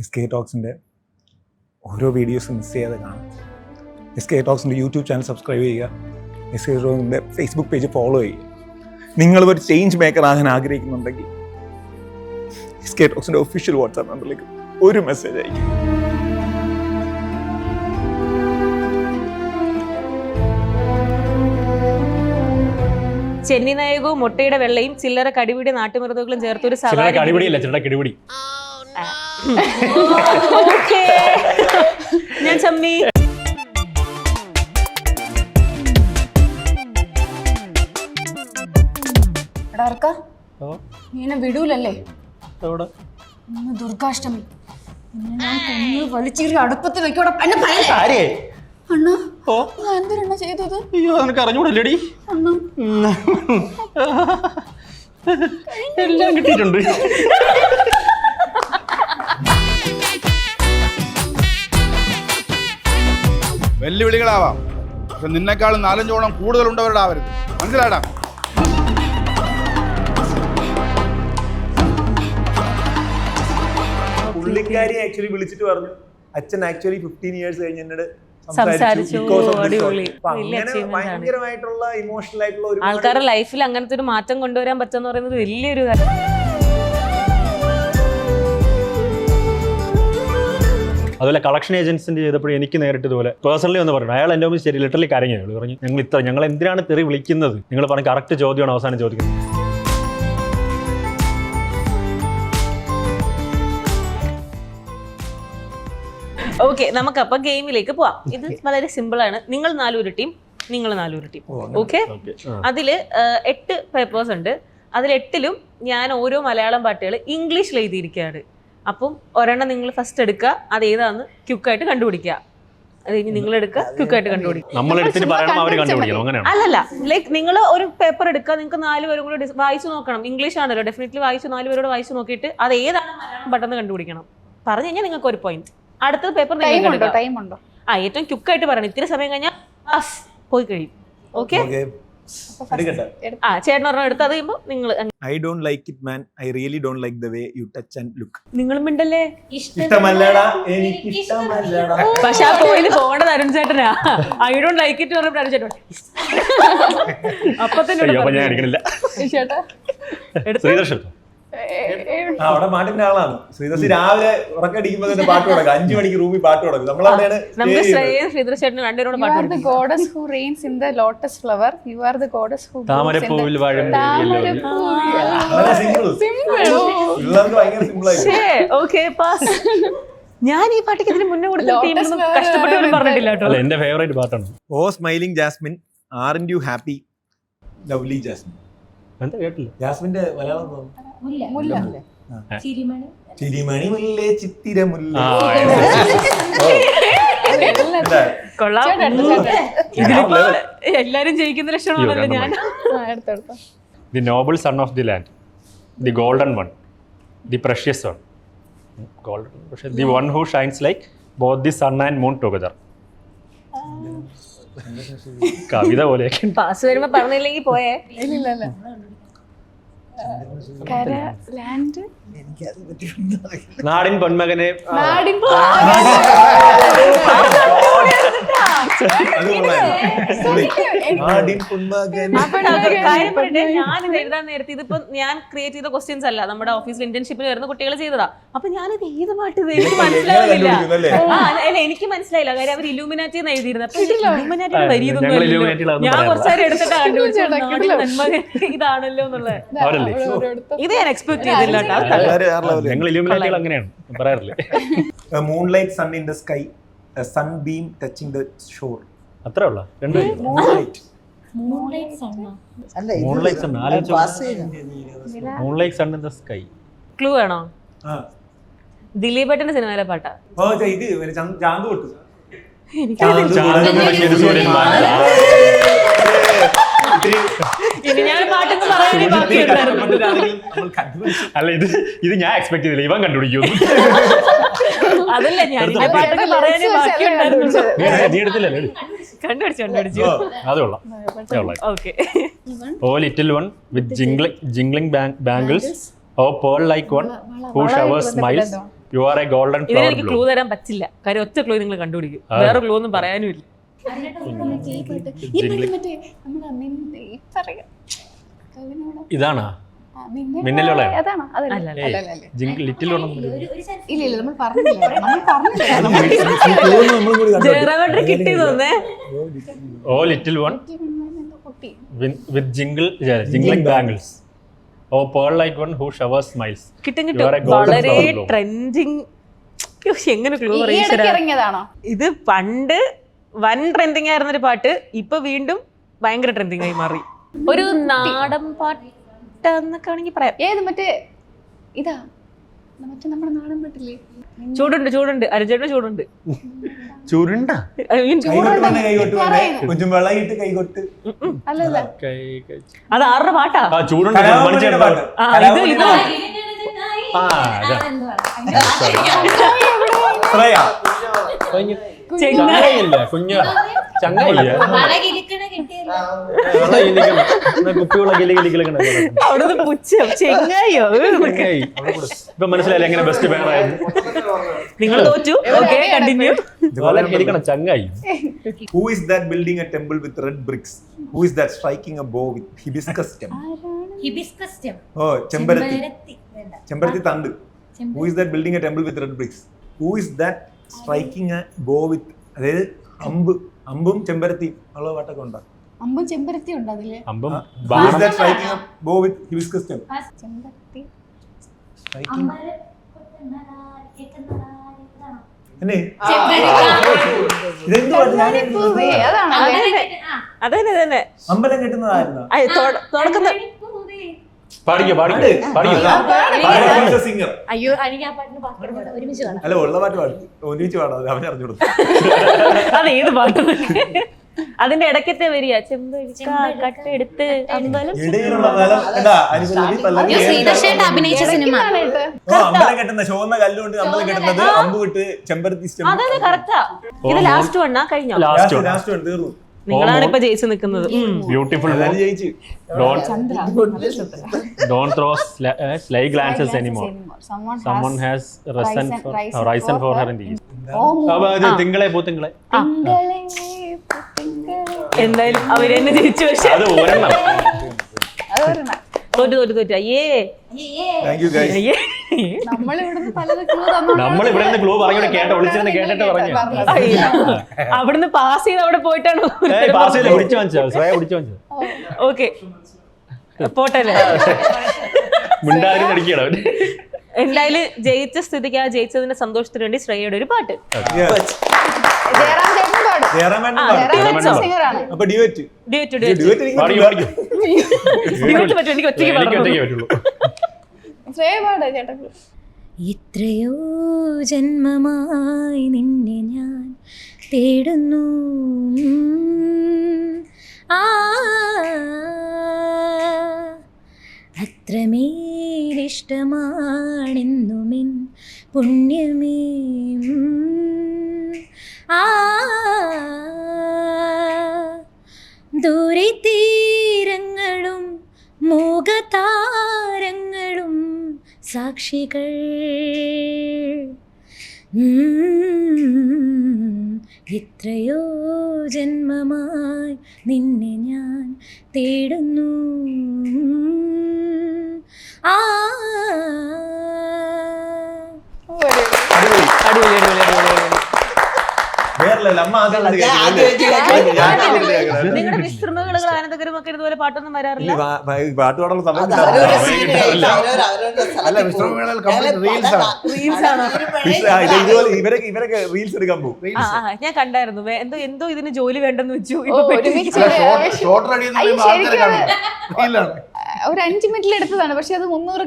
SK ടോക്സിൻ്റെ ഓരോ വീഡിയോസും miss ചെയ്യാതെ കാണും. SK ടോക്സിൻ്റെ യൂട്യൂബ് ചാനൽ സബ്സ്ക്രൈബ് ചെയ്യുക, SK ടോക്സിൻ്റെ ഫേസ്ബുക്ക് പേജ് ഫോളോ ചെയ്യുക. നിങ്ങൾ ഒരു ചേഞ്ച് മേക്കർ ആകാൻ ആഗ്രഹിക്കുന്നുണ്ടെങ്കിൽ SK ടോക്സിൻ്റെ ഒഫീഷ്യൽ വാട്സാപ്പ് നമ്പറിലേക്ക് ഒരു മെസ്സേജ് അയക്കും. ചെന്നി നായകവും മുട്ടയുടെ വെള്ളയും ചില്ലറ കടിപിടി നാട്ടുമൃതകളും ചേർത്തൊരു സവാരി. ഞാൻ ചമ്മി. നീനെ വിടൂലല്ലേ? ദുർഗാഷ്ടമി ഞാൻ കൊന്ന് വലിച്ചീറി അടുപ്പത്ത് വെക്കോടെ അണ്ണ എന്തിനാ ചെയ്തത്? അറിഞ്ഞൂടല്ലേടി, എല്ലാം കിട്ടിയിട്ടുണ്ട്. വെല്ലുവിളികളാവാം, പക്ഷെ നിന്നെക്കാളും 4-5 കൂടുതലുണ്ടവരുടെ ആവരുത്. മനസ്സിലാടാ? പുള്ളിക്കാരി ആക്ച്വലി വിളിച്ചിട്ട് പറഞ്ഞു, അച്ഛൻ ആക്ച്വലി 15 years കഴിഞ്ഞ് എന്നോട് സംസാരിച്ചു. ഭയങ്കരമായിട്ടുള്ള ഇമോഷണൽ ആയിട്ടുള്ള ഒരു ആൾക്കാരുടെ ലൈഫിൽ അങ്ങനത്തെ ഒരു മാറ്റം കൊണ്ടുവരാൻ പറ്റുമെന്ന് പറയുന്നത് വലിയൊരു കാര്യം. അതുപോലെ കളക്ഷൻ ഏജൻസിന്റെ ചെയ്തപ്പോൾ എനിക്ക് നേരിട്ട് ഇതുപോലെ പേഴ്സണലി ഒന്ന് പറഞ്ഞു. അയാൾ എൻ്റെ മുമ്പ് ശരി ലിറ്ററലി കരഞ്ഞു. അയാൾ പറഞ്ഞു, ഞങ്ങൾ എന്തിനാണ് തെറി വിളിക്കുന്നത്, നിങ്ങൾ പറഞ്ഞ കറക്റ്റ് ചോദ്യമാണ് അവസാനം ചോദിക്കുന്നത്. ഓക്കെ, നമുക്കപ്പം ഗെയിമിലേക്ക് പോവാം. ഇത് വളരെ സിമ്പിൾ ആണ്. നിങ്ങൾ 4 ടീം, നിങ്ങൾ 4 ടീം. ഓക്കെ, അതില് 8 പേപ്പേഴ്സ് ഉണ്ട്. അതിൽ 8ലും ഞാൻ ഓരോ മലയാളം പാട്ടുകൾ ഇംഗ്ലീഷിൽ എഴുതിയിരിക്കുകയാണ്. അപ്പം ഒരെണ്ണം നിങ്ങൾ ഫസ്റ്റ് എടുക്കുക, അത് ഏതാന്ന് ക്യുക്കായിട്ട് കണ്ടുപിടിക്കുക. അത് കഴിഞ്ഞ് നിങ്ങൾ എടുക്കുക, ക്യുക്കായിട്ട് കണ്ടുപിടിക്കുക. അല്ലല്ല, ലൈക്ക് നിങ്ങൾ ഒരു പേപ്പർ എടുക്കുക, നിങ്ങൾക്ക് 4 പേരും കൂടെ വായിച്ചു നോക്കണം. ഇംഗ്ലീഷ് ആണല്ലോ, ഡെഫിനറ്റ്ലി 4 പേരോട് വായിച്ചു നോക്കിയിട്ട് അത് ഏതാണ് മലയാളം പെട്ടെന്ന് കണ്ടുപിടിക്കണം. പറഞ്ഞു കഴിഞ്ഞാൽ നിങ്ങൾക്ക് ഒരു പോയിന്റ്. അടുത്ത പേപ്പർ ഏറ്റവും ക്യുക്കായിട്ട് പറയണം. ഇത്തിരി സമയം കഴിഞ്ഞാൽ പോയി കഴിയും. ഓക്കെ, ചേട്ടൻ ഒരെണ്ണം എടുത്ത് അത് കഴിയുമ്പോൾ നിങ്ങൾ I don't like it man, I really don't like the way you touch and look. നിങ്ങളും മിണ്ടല്ലേ? ഇഷ്ടമല്ലടാ, എനിക്ക് ഇഷ്ടമല്ലടാ. പക്ഷെ ആ പോയിന്റ് പോകേണ്ടത് അരുൺ ചേട്ടനാ. ഐ ഡോണ്ട് ലൈക്ക് ഇറ്റ് പറഞ്ഞപ്പോൾ അരുൺ ചേട്ടൻ അപ്പൊ തന്നെ അവിടെ പാട്ടിന്റെ ആളാണ് ശ്രീദർശി. രാവിലെ ഉറക്കടിക്കുമ്പോ തന്നെ പാട്ട് തുടങ്ങും. 5 മണിക്ക് റൂമിൽ പാട്ട് തുടങ്ങും. നമ്മളവിടെയാണ് നമുക്ക് ശ്രീധർ ചേട്ടന് രണ്ടുപേരോട് പാട്ട് the goddess who reigns in the lotus flower, you are the goddess who താമരപ്പൂവിൽ വാഴും. Okay, pass. ഞാൻ ഈ പാട്ടിക്ക് ഇതിന് മുന്നേ കൊടുത്ത ടീമൊന്നും കഷ്ടപ്പെട്ടവരും പറഞ്ഞിട്ടില്ല കേട്ടോ. എന്റെ ഫേവറേറ്റ് പാട്ടാണ്. Oh smiling jasmine, aren't you happy, lovely jasmine. എന്താ കേട്ടില്ല? ജാസ്മിന്റെ മലയാളം ചിരിമണി ചിരിമണി മുല്ലേ ചിത്തിര മുല്ല. കൊള്ളാം. എല്ലാരും ജയിക്കുന്ന ലക്ഷണമാണല്ലോ ഞാൻ. The noble son of the land, the golden one, the precious one. Golden, പക്ഷേ the one who shines like both the sun and moon together. കവിത പോലെയൊക്കെ. പാസ് വരുമ്പോ പറഞ്ഞില്ലെങ്കിൽ പോയേ. നാടിൻ പൊന്മകനെ. ഞാനിത് എഴുതാൻ നേരത്തെ ഇതിപ്പോ ഞാൻ ക്രിയേറ്റ് ചെയ്ത ക്വസ്റ്റ്യൻസ് അല്ല, നമ്മുടെ ഓഫീസിൽ ഇന്റേൺഷിപ്പിൽ വരുന്ന കുട്ടികൾ ചെയ്തതാ. അപ്പൊ ഞാനിത് ഏത് പാട്ട് എനിക്ക് മനസ്സിലാവുന്നില്ല. അല്ല, എനിക്ക് മനസ്സിലായില്ല. കാര്യം അവർ ഇലൂമിനാറ്റി എന്ന് എഴുതിയിരുന്നത്. അപ്പൊ ഇലൂമിനാറ്റിയുടെ വരിയതൊന്നും ഞാൻ കുറച്ചേരം എടുത്തിട്ടാ കണ്ടുപിടിച്ചത് ഇതാണല്ലോ എന്നുള്ളത്. ഇത് ഞാൻ എക്സ്പെക്ട് ചെയ്തില്ല. Moonlight sun in the sky, sun beam touching the shore. അത്രേ ഉള്ള moonlight sun in the sky. Clue വേണോ? ദിലീപേട്ടന്റെ സിനിമയിലെ പാട്ടാ. ഇത് ചാന്ത് പൊട്ടു. അല്ല, ഇത് ഞാൻ എക്സ്പെക്ട് ചെയ്തില്ല. ഇവൻ കണ്ടുപിടിക്കും. അതല്ല, ഞാൻ പാട്ടൊക്കെ പറയാനേ ബാക്കിയുണ്ടായിരുന്നു. നീ എടുത്തില്ലല്ലേ? കണ്ടുപിടിച്ചു. അത് കൊള്ളാം. Oh little one with jingling bangles, oh pearl like one who showers smiles, You are a golden ഇതിന് flower എനിക്ക് ക്ലൂ bloom. തരാൻ പറ്റില്ല, കാര്യം ഒറ്റ ക്ലൂ നിങ്ങൾ കണ്ടുപിടിക്കും, വേറെ ക്ലൂ ഒന്നും പറയാനും ഇല്ല. ഇതാണോ മിന്നലുള്ള അതാണോ? അതല്ല. അല്ല, അല്ല. അല്ലല്ല. ലിറ്റിൽ വൺ ഇല്ല നമ്മൾ പറഞ്ഞില്ല. നമ്മളും കൂടി കണ്ടു. ജയറാമേട്ടന് കിട്ടി തോന്നേ. Oh little one with jingling bangles. Oh, pearl like one who showers smiles. കിട്ടും You are a golden വളരെ flower bloom. ട്രെൻഡിങ്. എങ്ങനെ ക്ലൂ ഈ ഇടയ്ക്ക് ഇറങ്ങിയതാണോ? ഇത് പണ്ട് വൻ ട്രെൻഡിങ് ആയിരുന്നൊരു പാട്ട്, ഇപ്പൊ വീണ്ടും ഭയങ്കര ട്രെൻഡിങ് ആയി മാറി. ഒരു നാടൻ പാട്ടെന്നൊക്കെ വേണമെങ്കിൽ പറയാം. ഏത് മറ്റേ ഇതാ മറ്റേ നമ്മുടെ നാടൻ പാട്ടില്ലേ? ചൂടുണ്ട് അരഞ്ചേട്ടന് ചൂടുണ്ട്. ചുരുണ്ട I mean, കൈകൊട്ട് കൊഞ്ചും വെള്ളയിട്ട് കൈകൊട്ട്. അല്ലല്ല. അത് ആരുടെ പാട്ടാ? ചൂടുണ്ട് കലാഭവനിയുടെ പാട്ട്. ആ, ഇത് ശ്രേയ. ചങ്ങായില്ല കുഞ്ഞ ചങ്ങായില്ല കുപ്പിയുള്ള അവിടുന്ന് പുച്ഛം ചെങ്ങായോ. ഇപ്പൊ മനസ്സിലായില്ല എങ്ങനെ ബെസ്റ്റ് പേരായിരുന്നു. നിങ്ങൾ തോറ്റു. Okay, continue. ചങ്ങായി. Who is that building a temple with red bricks? Who is that striking a bow with hibiscus stem? Hibiscus stem. Oh, ചെമ്പരത്തി. വേണ്ട. ചെമ്പരത്തി തണ്ട്. Who is that building a temple with red bricks? Who is that striking a bow with, അതായത് അമ്പും ചെമ്പരത്തി ഉള്ള പാട്ടൊക്കെ ഉണ്ടോ? അമ്പും ചെമ്പരത്തി ഉണ്ട് അതില്. അമ്പം Who is that striking a bow with hibiscus stem? ചെമ്പരത്തി. Striking. അമ്പലം കൊട്ടുന്നതാര് കേൾക്കുന്നതാര് ഇതാണോ? എന്നെ? ചെമ്പരത്തി. ഇതെന്ത് പാട്ട്? പൂവേ, അതാണോ? അതന്നെ അമ്പലം കെട്ടുന്നതായിരുന്നോ? തുടക്കുന്ന പാടിക്കോ സിംഗർ. അയ്യോ എനിക്ക് ആ പാട്ടിന് പാട്ട് പാടാം, ഒരുമിച്ച് കാണാം. അല്ല, ഉള്ള പാട്ട് പാടും, ഒന്നിച്ച് പാടാം, അവനെ അറിഞ്ഞു കൊടുത്തു. അത് ഏത് പാട്ട്? അതിന്റെ ഇടയ്ക്കത്തെ വരിക ചെമ്പരിക്ക കട്ടെടുത്ത് അമ്പലം. ഇടയിലുള്ള നിലം എന്താ? അനുപല്ലവി, പല്ലവി. ശ്രീധർഷേട്ടൻ അഭിനയിച്ച സിനിമ. ഓ, അമ്പലം കെട്ടുന്ന ചുവന്ന കല്ലുകൊണ്ട് അമ്പലം കെട്ടുന്നത്, അമ്പ് വിട്ട് ചെമ്പരത്തി സ്റ്റെം. അതെ കറക്റ്റാ. ഇത് ലാസ്റ്റ് വണ്ണാ കഴിഞ്ഞോ? ലാസ്റ്റ് ലാസ്റ്റ് വൺ തീർന്നു. നിങ്ങളാണ് ഇപ്പൊ ജയിച്ചു നിൽക്കുന്നത്. ബ്യൂട്ടിഫുൾ എല്ലാരും ജയിച്ചു. don't throw sly glances anymore. Someone has risen for her in the east. തിങ്കളെ പൂത്തിങ്കളെ എന്തായാലും അവരെന്നെ ജയിച്ചു. പക്ഷെ അത് ഒരെണ്ണം തോറ്റു അയ്യേ. Thank you guys. അയ്യേ നമ്മളിവിടുന്ന് പലത് ക്ലൂ തന്നു. നമ്മൾ ഇവിടെ നിന്ന് ക്ലൂ പറഞ്ഞു വിളിച്ചിരുന്ന് കേട്ടിട്ട് പറഞ്ഞു അവിടുന്ന് പാസ് ചെയ്ത് അവിടെ പോയിട്ടാണ് പാസ് ചെയ്ത് പിടിച്ചു വാങ്ങിച്ചോ ശ്രേയ പിടിച്ചു വാങ്ങിച്ചോ. ഓക്കെ പോട്ടല്ലേ. മിണ്ടാരി നടിക്കണം. എന്തായാലും ജയിച്ച സ്ഥിതിക്ക് ആ ജയിച്ചതിന്റെ സന്തോഷത്തിന് വേണ്ടി ശ്രേയയുടെ ഒരു പാട്ട്. ജയറാം ചേട്ടൻ പാടും. ജയറാമേട്ടൻ ജയറാം ചേട്ടൻ സിംഗറാണ്. അപ്പൊ ഡിവേറ്റ് എനിക്ക് ഒറ്റയ്ക്ക് പാടാം. പറ്റുള്ളൂ. ശ്രേയ പാട് ചേട്ടൻ. എത്രയോ ജന്മമായി നിന്നെ ഞാൻ തേടുന്നു, അത്രമേലിഷ്ടമാണെന്നുമെൻ പുണ്യമേ, ദൂരെ തീരങ്ങളും മൂകതാരങ്ങളും സാക്ഷികൾ, എത്രയോ ജന്മമായി നിന്നെ ഞാൻ തേടുന്നു, നിങ്ങളുടെ വിശ്രമകൾ ആനന്ദകരും ഒക്കെ ഇതുപോലെ പാട്ടൊന്നും വരാറില്ല. പാട്ട് പാടാനുള്ള സമയം ഇവരൊക്കെ റീൽസ് എടുക്കാൻ പോകും. ഞാൻ കണ്ടായിരുന്നു. എന്തോ ഇതിന് ജോലി വേണ്ടെന്ന് വെച്ചു. ഒരു 5 മിനിറ്റിൽ എടുത്തതാണ്, പക്ഷെ അത് 300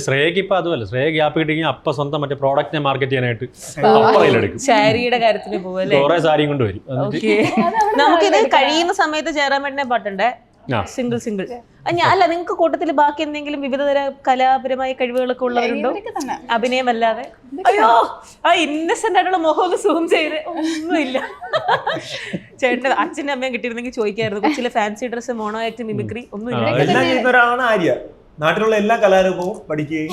ശ്രേയക്ക് ഇപ്പൊ അതുമല്ല, ശ്രേയ ഗ്യാപ്പ് കിട്ടിയെങ്കിൽ അപ്പൊ സ്വന്തം മറ്റേ പ്രോഡക്റ്റിനെ മാർക്കറ്റ് ചെയ്യാനായിട്ട് എടുക്കും. സാരിയുടെ കാര്യത്തിന് പോവല്ലേ? കുറെ സാരിയും കൊണ്ട് വരും. നമുക്കിത് കഴിയുന്ന സമയത്ത് ജയറാമേട്ടനെ പാട്ടുണ്ടേ, സിംഗിൾ അല്ല. നിങ്ങൾക്ക് കൂട്ടത്തിൽ ബാക്കി എന്തെങ്കിലും വിവിധതര കലാപരമായ കഴിവുകളൊക്കെ ഉള്ളവരുണ്ടോ? അഭിനയമല്ലാതെ? അയ്യോ, ആ ഇന്നസെന്റ് ആയിട്ടുള്ള മുഖം സൂം ചെയ്ത് ഒന്നുമില്ല. ചേട്ടന്റെ അച്ഛനും അമ്മയും കിട്ടിയിരുന്നെങ്കിൽ ചോദിക്കായിരുന്നു. കൊച്ചിലെ fancy dress, mono act, mimicry ഒന്നുമില്ല. എല്ലാം ചെയ്യുന്ന ഒരാളാണ് ആര്യ. നാട്ടിലുള്ള എല്ലാ കലാരൂപവും പഠിക്കുകയും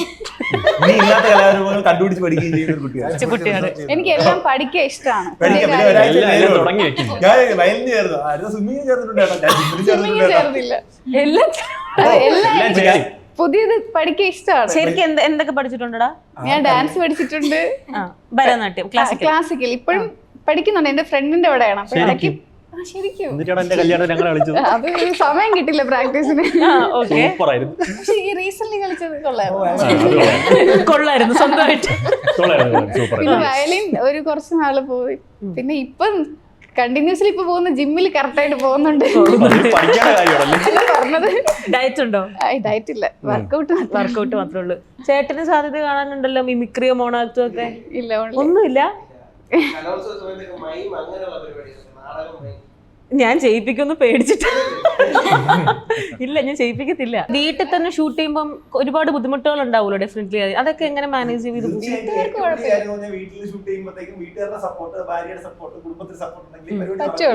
ഇനി ഇല്ലാത്ത കലാരൂപങ്ങൾ കണ്ടുപിടിച്ച് പഠിക്കുകയും ചെയ്യുന്ന ഒരു കുട്ടിയാണ്. കുട്ടിയാണ്. എനിക്ക് എല്ലാം പഠിക്കാൻ ഇഷ്ടമാണ്. പഠിക്കാം. പിന്നെ ഒരാഴ്ച എല്ലാം തുടങ്ങി വെക്കുന്നു. ഞാൻ വയലിന് ചേർന്നു, ആരും സ്വിമ്മിങ് ചേർന്നിട്ടുണ്ട് കേട്ടോ. ഞാൻ ജിമ്മിന് ചേർന്നിട്ടുണ്ട്. ചേർന്നില്ല. എല്ലാം പുതിയത് പഠിക്കാൻ ഇഷ്ടമാണ്. ശരിക്കും എന്തൊക്കെ പഠിച്ചിട്ടുണ്ടടാ? ഞാൻ ഡാൻസ് പഠിച്ചിട്ടുണ്ട്, ഭരതനാട്യം, ക്ലാസിക്കൽ ഇപ്പോഴും പഠിക്കുന്നുണ്ട്. എന്റെ ഫ്രണ്ടിന്റെ അവിടെയാണ്. അപ്പൊ ഇടയ്ക്ക് ശരിക്കും എന്നിട്ടാണ് എന്റെ കല്യാണം ഞങ്ങൾ കളിച്ചത്. അത് സമയം കിട്ടില്ല പ്രാക്ടീസിന്. സൂപ്പറായിരുന്നു. പക്ഷെ ഈ റീസെന്റ് കളിച്ചത് കൊള്ളായിരുന്നു. കൊള്ളായിരുന്നു സ്വന്തമായിട്ട്. പിന്നെ വയലിൻ ഒരു കുറച്ച് നാള് പോയി. പിന്നെ ഇപ്പം കണ്ടിന്യൂസ്ലി ഇപ്പൊ പോകുന്ന ജിമ്മിൽ കറക്റ്റ് ആയിട്ട് പോകുന്നുണ്ട്. പറഞ്ഞത് ഡയറ്റ് ഉണ്ടോ? ഡയറ്റ് ഇല്ല, വർക്കൗട്ട് മാത്രമേ ഉള്ളൂ. ചേട്ടന് സാധ്യത കാണാനുണ്ടല്ലോ മിമിക്രിയോ മോണാക്ടോ ഒക്കെ? ഇല്ല, ഒന്നുമില്ല. ഞാൻ ചെയ്യിപ്പിക്കൊന്ന് പേടിച്ചിട്ട് ഇല്ല, ഞാൻ ചെയ്യിപ്പിക്കത്തില്ല. വീട്ടിൽ തന്നെ ഷൂട്ട് ചെയ്യുമ്പോൾ ഒരുപാട് ബുദ്ധിമുട്ടുകൾ ഉണ്ടാവുമല്ലോ ഡെഫിനറ്റ്ലി. അതൊക്കെ എങ്ങനെ മാനേജ് ചെയ്ത്? വീട്ടിൽ ഷൂട്ട് ചെയ്യുമ്പോഴത്തേക്കും വീട്ടുകാരുടെ സപ്പോർട്ട്, ഭാര്യയുടെ സപ്പോർട്ട്, കുടുംബത്തിന്റെ സപ്പോർട്ട് ഉണ്ടെങ്കിൽ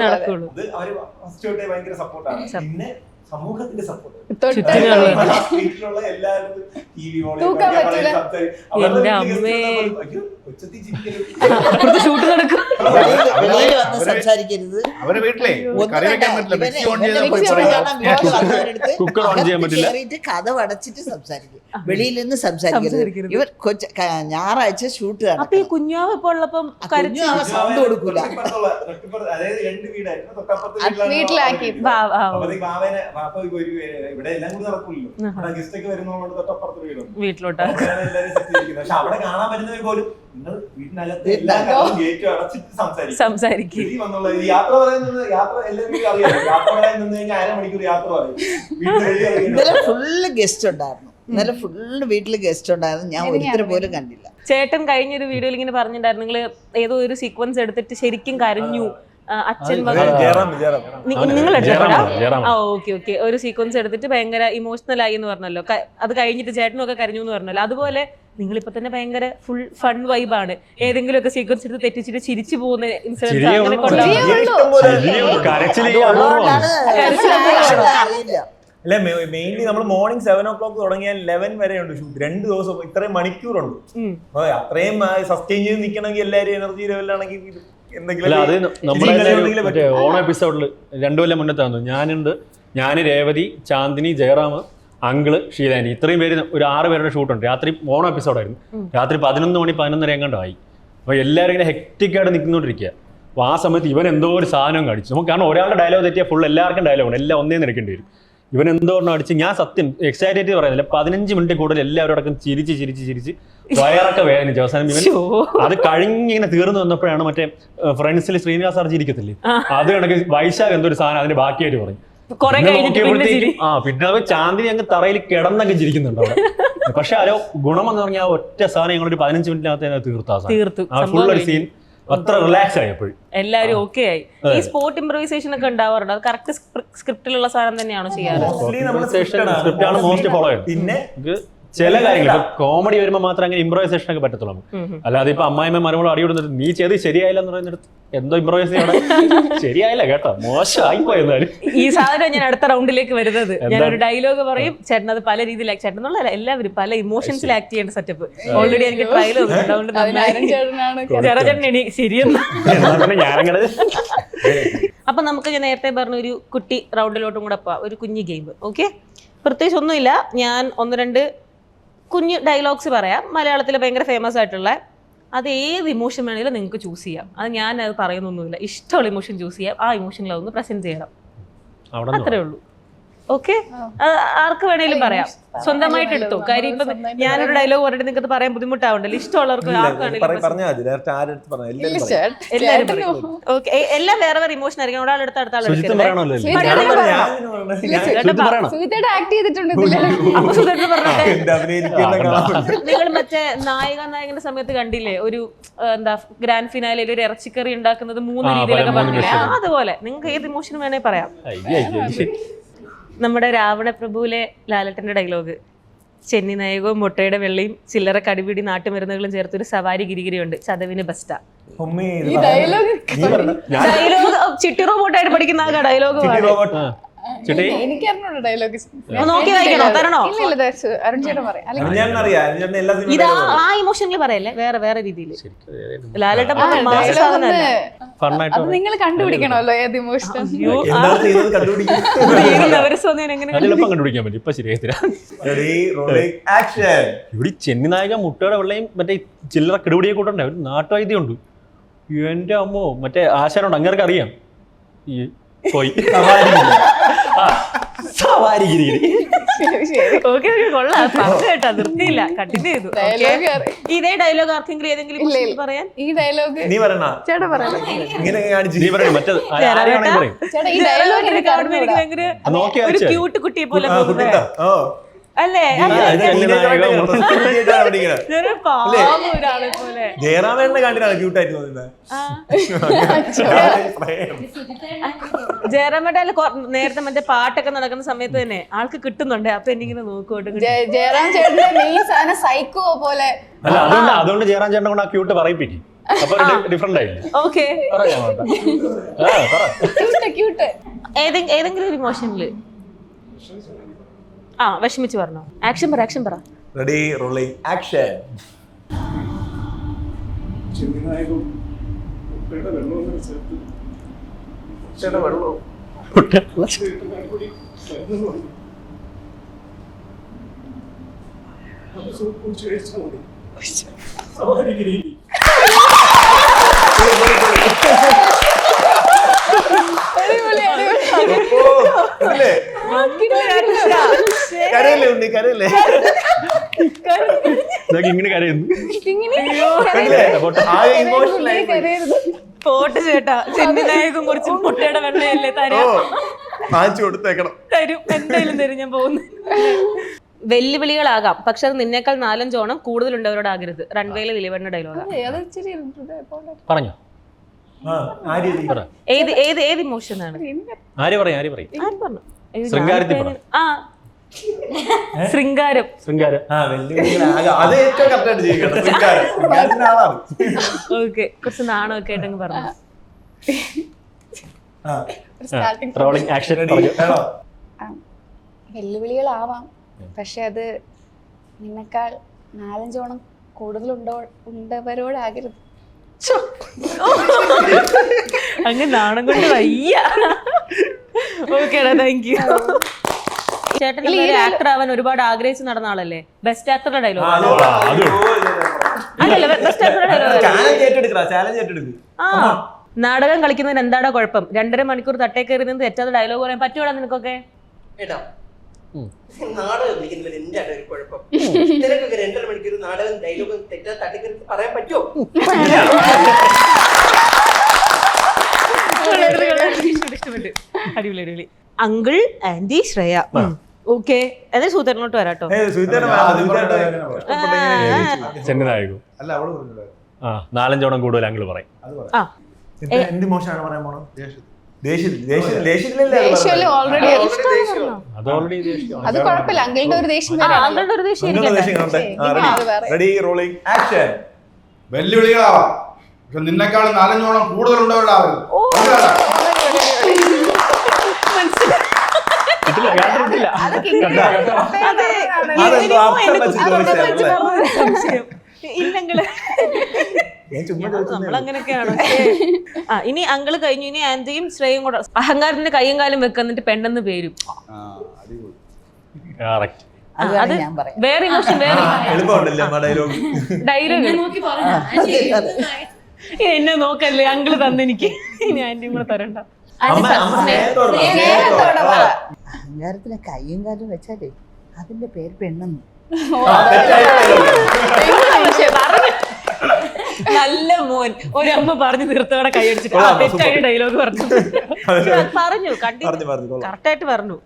നടക്കുള്ളൂ. അത് അവര് ഫസ്റ്റ് തൊട്ടേ ഭയങ്കര സപ്പോർട്ടാണ്. പിന്നെ സമൂഹത്തിന്റെ സപ്പോർട്ട്, വീട്ടിലുള്ള എല്ലാവരും ഷൂട്ട് നടക്കും. അവരെ വീട്ടിലെ കറി വെക്കാൻ പറ്റില്ല, മിക്സി ഓൺ കുക്കർ ഓൺ ചെയ്യാൻ പറ്റില്ല. കഥ അടച്ചിട്ട് സംസാരിക്കും, വെളിയിൽ നിന്ന് സംസാരിക്കരുത്. ഇവർ ഞായറാഴ്ച ഷൂട്ട് കാണാം. അപ്പൊ ഈ കുഞ്ഞാവ് ഇപ്പൊ ഉള്ളപ്പം സൗണ്ട് കൊടുക്കൂല. അതായത് 2 വീടായിരുന്നു, വീട്ടിലാക്കി ഇവിടെ എല്ലാം കൂടി നടക്കില്ലല്ലോ. ഗസ്റ്റ് ഒക്കെ വരുന്നതുകൊണ്ട് തൊട്ടപ്പുറത്ത് വീടും വീട്ടിലോട്ട് എല്ലാവരും സെറ്റ് ചെയ്തിരിക്കുന്നത്. പക്ഷെ അവിടെ കാണാൻ വരുന്നവർ പോലും നിങ്ങൾ വീട്ടിനകത്ത് എല്ലാ കാര്യവും ഗേറ്റും അടച്ചിട്ട് സംസാരിക്കും. യാത്ര പറയുന്നത് യാത്ര എല്ലാവരും അറിയാം. യാത്ര പറയാൻ നിന്ന് കഴിഞ്ഞാൽ 1/2 മണിക്കൂർ യാത്ര പറയും. ഇന്നലെ ഫുള്ള് ഗസ്റ്റ് ഉണ്ടായിരുന്നു. ഇന്നലെ ഫുള്ള് വീട്ടില് ഗസ്റ്റ് ഉണ്ടായിരുന്നു. ഞാൻ ഒരിക്കലും പോലും കണ്ടില്ല. ചേട്ടൻ കഴിഞ്ഞൊരു വീഡിയോയിൽ ഇങ്ങനെ പറഞ്ഞിട്ടുണ്ടായിരുന്നു, നിങ്ങൾ ഏതോ ഒരു സീക്വൻസ് എടുത്തിട്ട് ശരിക്കും കരഞ്ഞു. അച്ഛൻ നിങ്ങൾ എടുത്തപ്പോഴാ? ഓക്കെ. ഒരു സീക്വൻസ് എടുത്തിട്ട് ഭയങ്കര ഇമോഷണൽ ആയി എന്ന് പറഞ്ഞല്ലോ. അത് കഴിഞ്ഞിട്ട് ചേട്ടനും ഒക്കെ കരഞ്ഞു എന്ന് പറഞ്ഞല്ലോ. അതുപോലെ നിങ്ങളിപ്പോ തന്നെ ഭയങ്കര ഫുൾ ഫൺ വൈബാണ്. ഏതെങ്കിലും ഒക്കെ സീക്വൻസ് എടുത്ത് തെറ്റിച്ചിട്ട് ചിരിച്ചു പോകുന്ന ഇൻസിഡൻസ് അല്ല, മെയിൻലി നമ്മൾ മോർണിംഗ് 7 o'clock തുടങ്ങിയാൽ 11 വരെ ഉണ്ട് ഷൂട്ട്. 2 ദിവസം ഇത്രയും മണിക്കൂറുണ്ട്. അത്രയും സസ്റ്റെയിൻ ചെയ്ത് നിൽക്കണമെങ്കിൽ എല്ലാവരും എനർജി ലെവലാണെങ്കിൽ അല്ല, അത് നമ്മുടെ ഓണം എപ്പിസോഡിൽ 2 കൊല്ലം മുന്നത്തെ ഞാൻ, രേവതി, ചാന്ദിനി, ജയറാം, അങ്കിള്, ഷീലാനി, ഇത്രയും പേര് ഒരു 6 പേരുടെ ഷൂട്ടുണ്ട്. രാത്രി ഓണം എപ്പിസോഡായിരുന്നു. രാത്രി 11 മണി 11:30 എങ്ങാണ്ടായി. അപ്പോൾ എല്ലാവരും ഇങ്ങനെ ഹെക്റ്റിക്കായിട്ട് നിൽക്കുന്നുകൊണ്ടിരിക്കുക. അപ്പോൾ ആ സമയത്ത് ഇവൻ എന്തോ ഒരു സാധനം കടിച്ചു. നമുക്ക് കാരണം ഒരാളുടെ ഡയലോഗ് തെറ്റിയാൽ ഫുൾ എല്ലാവർക്കും ഡയലോഗുണ്ട്, എല്ലാം ഒന്നേ നിൽക്കേണ്ടി വരും. ഇവൻ എന്തോരണം അടിച്ച്, ഞാൻ സത്യം എക്സൈറ്റഡ് പറയുന്നില്ല, 15 മിനിറ്റ് കൂടുതൽ എല്ലാവരും അടക്കം ചിരിച്ച് വയറൊക്കെ വേദനിച്ചു. അവസാനം ഇവൻ അത് കഴിഞ്ഞിങ്ങനെ തീർന്നു വന്നപ്പോഴാണ് മറ്റേ ഫ്രണ്ട്സിൽ ശ്രീനിവാസ് സാർ ചിരിക്കത്തില്ലേ, അത് കണക്ക് വൈശാഖ് എന്തോ ഒരു സാധനം അതിന് ബാക്കിയായിട്ട് പറഞ്ഞു. പിന്നെ അത് ചാന്ദിനി അങ്ങ് തറയിൽ കിടന്നൊക്കെ ചിരിക്കുന്നുണ്ട് അവിടെ. പക്ഷെ അതിന്റെ ഗുണമെന്ന് പറഞ്ഞാൽ ഒറ്റ സാധനം ഞങ്ങളൊരു 15 മിനിറ്റിനകത്ത് തീർത്തു. ഫുൾ ഒരു സീൻ അത്ര റിലാക്സ് ആയി. എപ്പോഴും എല്ലാവരും ഓക്കെ ആയി. ഈ സ്പോർട്ട് ഇംപ്രൂവൈസേഷൻ ഒക്കെ ഉണ്ടാവാറുണ്ട്. അത് കറക്റ്റ് സ്ക്രിപ്റ്റിലുള്ള സാധനം തന്നെയാണോ ചെയ്യാറ്? സ്ക്രിപ്റ്റ് ആണ് മോസ്റ്റ് ഫോളോ ചെയ്യുന്നത്. പിന്നെ ചില കാര്യങ്ങൾ കോമഡി വരുമ്പോൾ മാത്രം അങ്ങനെ ഇംപ്രൂവൈസേഷൻ ഒക്കെ പറ്റത്തുള്ളൂ. അല്ലാതെ ഇപ്പൊ അമ്മായിമ്മ മരുമോൾ അടിവിടുന്നിട്ട് നീ ചെയ്ത് ശരിയായില്ല എന്ന് പറയുന്നിടത്ത് എന്തോ ഇംപ്രൂവൈസേഷൻ ശരിയായില്ല കേട്ടോ, മോശമായിപ്പോയെന്നാലും. ഈ സാധനം ഞാൻ അടുത്ത റൗണ്ടിലേക്ക് വരുന്നത്, ഞാനൊരു ഡയലോഗ് പറയും, ചേട്ടൻ അത് പല രീതിയിൽ ചേട്ടൻ എന്നുള്ള എല്ലാവരും പല ഇമോഷൻസിൽ ആക്ട് ചെയ്യേണ്ട സെറ്റപ്പ് ഓൾറെഡി എനിക്ക് ട്രയൽ ചെയ്തിട്ടുണ്ട്. ശരിയെന്ന് ഞാനങ്ങനെ. അപ്പൊ നമുക്ക് ഞാൻ നേരത്തെ പറഞ്ഞ ഒരു കുട്ടി റൗണ്ടിലോട്ടും കൂടെ പോവാം, ഒരു കുഞ്ഞു ഗെയിം. ഓക്കെ, പ്രത്യേകിച്ച് ഒന്നുമില്ല. ഞാൻ 1-2 കുഞ്ഞു ഡയലോഗ്സ് പറയാം, മലയാളത്തിൽ ഭയങ്കര ഫേമസ് ആയിട്ടുള്ള. അത് ഏത് ഇമോഷൻ വേണമെങ്കിലും നിങ്ങൾക്ക് ചൂസ് ചെയ്യാം. അത് ഞാൻ അത് പറയുന്നൊന്നുമില്ല, ഇഷ്ടമുള്ള ഇമോഷൻ ചൂസ് ചെയ്യാം. ആ ഇമോഷനിൽ അതൊന്ന് പ്രസന്റ് ചെയ്യണം, അത്രേ ഉള്ളൂ. ഓക്കെ, ആർക്ക് വേണേലും പറയാം, സ്വന്തമായിട്ട് എടുത്തോ. കാര്യം ഇപ്പൊ ഞാനൊരു ഡയലോഗ് പറഞ്ഞിട്ട് നിങ്ങൾക്ക് പറയാൻ ബുദ്ധിമുട്ടാവണ്ടല്ലോ. ഇഷ്ടമുള്ളവർക്ക് എല്ലാവരും പറയും. ഓക്കെ, എല്ലാം വേറെ വേറെ ഇമോഷൻ ആയിരിക്കും. ഒരാളെടുത്ത് അടുത്ത ആളെടുത്ത് നിങ്ങൾ മറ്റേ നായകന്റെ സമയത്ത് കണ്ടില്ലേ, ഒരു എന്താ ഗ്രാൻഡ് ഫിനാലയിൽ ഒരു ഇറച്ചിക്കറി ഉണ്ടാക്കുന്നത് 3 രീതിയിലൊക്കെ പറഞ്ഞില്ലേ, അതുപോലെ നിങ്ങൾക്ക് ഏത് ഇമോഷൻ വേണേ പറയാം. നമ്മുടെ രാവണപ്രഭുവിലെ ലാലട്ടന്റെ ഡയലോഗ്, ചെന്നി നായകവും മുട്ടയുടെ വെള്ളയും ചില്ലറ കടിപിടി നാട്ടുമരുന്നുകളും ചേർത്തൊരു സവാരി ഗിരിഗിരിയുണ്ട്, ചതവിന് ബെസ്റ്റാ. ഡയലോഗ് ചിട്ടി റോബോട്ടായിട്ട് പഠിക്കുന്ന ആ ഡയലോഗ് ചേട്ടേ എനിക്ക് അറിഞ്ഞൂടെ ഡയലോഗ് നോക്കി വായിക്കണോ? തരണോ? ഇല്ല അരുൺ ചേട്ടൻ പറയാം അല്ലെങ്കിൽ ഞാൻ അറിയാം എല്ലാ ഇതാ ആ ഇമോഷനിൽ പറയല്ലേ, വേറെ വേറെ രീതിയിൽ. ലാലേട്ടൻ പറഞ്ഞ മാസ dialogue സാധനമല്ല. ഒന്ന് ഫണ്ണായിട്ട് അത് നിങ്ങൾ കണ്ടുപിടിക്കണമല്ലോ ഏത് ഇമോഷൻ. അയ്യോ, ആ എന്താണ് ചെയ്തത് കണ്ടുപിടിക്കും. ഏത് നവരസോന്ന് ഞാൻ എങ്ങനെ അതിലെപ്പം കണ്ടുപിടിക്കാൻ പറ്റും. ഇപ്പൊ ശരിയായിട്ടില്ല. ഇവിടെ ചെന്നി നായക മുട്ടയുടെ വെള്ളയും മറ്റേ ചില്ലറ കിടുപിടിയെ കൂട്ടണ്ടേ, ഒരു നാട്ടുവൈദ്യമുണ്ട്. എന്റെ അമ്മോ, മറ്റേ ആശാനുണ്ട്, അങ്ങേർക്ക് അറിയാം. ഈ പോയി സവാരിഗിരി. ശരി ഓക്കെ കൊള്ളാം, പറഞ്ഞു കേട്ടാ, നിർത്തിയില്ല, കണ്ടിന്യൂ ചെയ്തു. ഡയലോഗ് ഇതേ ഡയലോഗ് ആർക്കെങ്കിലും ഏതെങ്കിലും ഇല്ല, question ഇല്ല. പറയാൻ? ഈ ഡയലോഗ് നീ പറയണ ചേട്ടാ പറയാം. ഇങ്ങനെ കാണിച്ചു നീ പറയും മറ്റേത് ആരെയാണെങ്കിൽ പറയും. ചേട്ടാ ഈ ഡയലോഗ് എനിക്ക് കാണുമ്പോ എനിക്ക് ഭയങ്കര നോക്കി ഒരു അയച്ചാൽ ക്യൂട്ട് കുട്ടിയെ പോലെ തോന്നുന്നത് അല്ലേ? ഒരു പാവം ഒരാളെ പോലെ. ജയറാമേണ്ണ കണ്ടിട്ടാണ് ക്യൂട്ടായിട്ട് തോന്നുന്നത്. ആ. ജയറാമേട്ട നേരത്തെ മറ്റേ പാട്ടൊക്കെ നടക്കുന്ന സമയത്ത് തന്നെ ആൾക്ക് കിട്ടുന്നുണ്ട്. അപ്പൊ എനിക്കിങ്ങനെ നോക്കോട്ട് ജയറാം ചേട്ടന്റെ മെയിൻ സാധനം സൈക്കോ പോലെ. അല്ല അതുകൊണ്ട് ജയറാം ചേട്ടനെ കൊണ്ട് ആ ക്യൂട്ട് പറയിപ്പിക്കും. അപ്പൊ ഡിഫറെന്റ് ആയില്ലേ? ഓക്കെ, ക്യൂട്ട് ഏതെങ്കിലും ഒരു ഇമോഷനില് വിഷമിച്ച് പറഞ്ഞോ. ആക്ഷൻ പറ, ആക്ഷൻ പറ. Ready rolling action. കരയല്ലേ ഉണ്ണി, കരയല്ലേ? ഇങ്ങനെ കരയുന്നു. പോട്ട് ചേട്ടാ, ചെന്നിനായകം കുറച്ച് മുട്ടയുടെ വെണ്ണയല്ലേ തരാം. കൊടുത്തേക്കണം. തരും, എന്തായാലും തരും, ഞാൻ പോകുന്നു. വെല്ലുവിളികളാകാം, പക്ഷെ അത് നിന്നേക്കാൾ 4-5 ഓണം കൂടുതലുണ്ടവരോട് ആകരുത്. റൺവേയിലെ ദിലീപേട്ടന്റെ ഡയലോഗാണ്. പറഞ്ഞോ. ഏത് ഇമോഷനാണ്? ആര് പറയും? ആര് പറഞ്ഞു? ശൃംഗാരത്തിൽ പറ. ശൃംഗാരം. അത് ഏറ്റവും കറക്റ്റായിട്ട് ചെയ്യിക്കണം. ഓക്കെ, കുറച്ച് നാണമൊക്കെ ആയിട്ടങ്ങ് പറഞ്ഞു. Rolling action. വെല്ലുവിളികളാവാം, പക്ഷെ അത് നിന്നെക്കാൾ 4-5 ഓണം കൂടുതലുണ്ടവരോടാകരുത്. അങ്ങ് നാണം കൊണ്ട് വയ്യ. ഓക്കേടാ, താങ്ക് യു. ചേട്ടൻ ആക്ടർ ആവാൻ ഒരുപാട് ആഗ്രഹിച്ച് നടന്ന ആളല്ലേ? ബെസ്റ്റ് ആക്ടറുടെ ഡയലോഗ് അല്ലല്ല, ബെസ്റ്റ് ആക്ടറുടെ ഡയലോഗ്. ആ, നാടകം കളിക്കുന്നതിന് എന്താടാ കുഴപ്പം? 2.5 മണിക്കൂർ തട്ടേ കയറി നിന്ന് തെറ്റാതെ ഡയലോഗ് പറയാൻ പറ്റൂടാ നിനക്കൊക്കെ? നാടകം കളിക്കുന്നതിൽ എന്താണ് ഒരു കുഴപ്പം? നിനക്കൊക്കെ 2.5 മണിക്കൂർ നാടകം ഡയലോഗ് തെറ്റാതെ തട്ടിക്കറി പറയാൻ പറ്റുമോ? അടിപൊളി അടിപൊളി. Uncle anti Shreya. ഓക്കെ, അതെ സൂത്രനോട്ട് വരാട്ടോ. ചെന്നി നായകു. അല്ല അവള് പറഞ്ഞില്ല. 4-5 ഓണം കൂടുതൽ അങ്കിള് പറയും. എന്ത് ഇമോഷനാണ് പറയാൻ പോണത്? ദേഷ്യമല്ലേ ഓൾറെഡി? അത് ഓൾറെഡി അത് കുഴപ്പമില്ല, അങ്കിളുടെ ഒരു ദേഷ്യം അങ്കിളുടെ ഒരു ദേഷ്യം റെഡി റോളിംഗ് ആക്ഷൻ. വെല്ലുവിളികളാവാം, പക്ഷെ നിന്നെക്കാൾ 4-5 ഓണം കൂടുതലുണ്ടവരാവരുത്. സംശയം ഇല്ലെങ്കില് നമ്മളങ്ങനെയൊക്കെയാണ്. ഇനി അങ്കിള് കഴിഞ്ഞു, ഇനി ആന്റിയും ശ്രേയും കൂടെ. അഹങ്കാരത്തിന്റെ കൈയും കാലും വെക്കുന്നിട്ട് പെണ്ണെന്ന് പേരും. അത് വേറെ ഇമോഷൻ, വേറെ ഡയലോഗ്. എന്നെ നോക്കല്ലേ, അങ്കിള് തന്നെനിക്ക്, ഇനി ആന്റിയും കൂടെ തരണ്ട. അഹങ്കാരത്തിന് കയ്യും കാലും വെച്ചാലേ അതിന്റെ പേര് പെണ്ണെന്ന്. നല്ല മോൻ, ഒരമ്മ പറഞ്ഞു തീർത്തോടെ കൈയടിച്ചിട്ട് തെറ്റായ ഡയലോഗ് പറഞ്ഞു. കറക്റ്റായിട്ട് പറഞ്ഞു.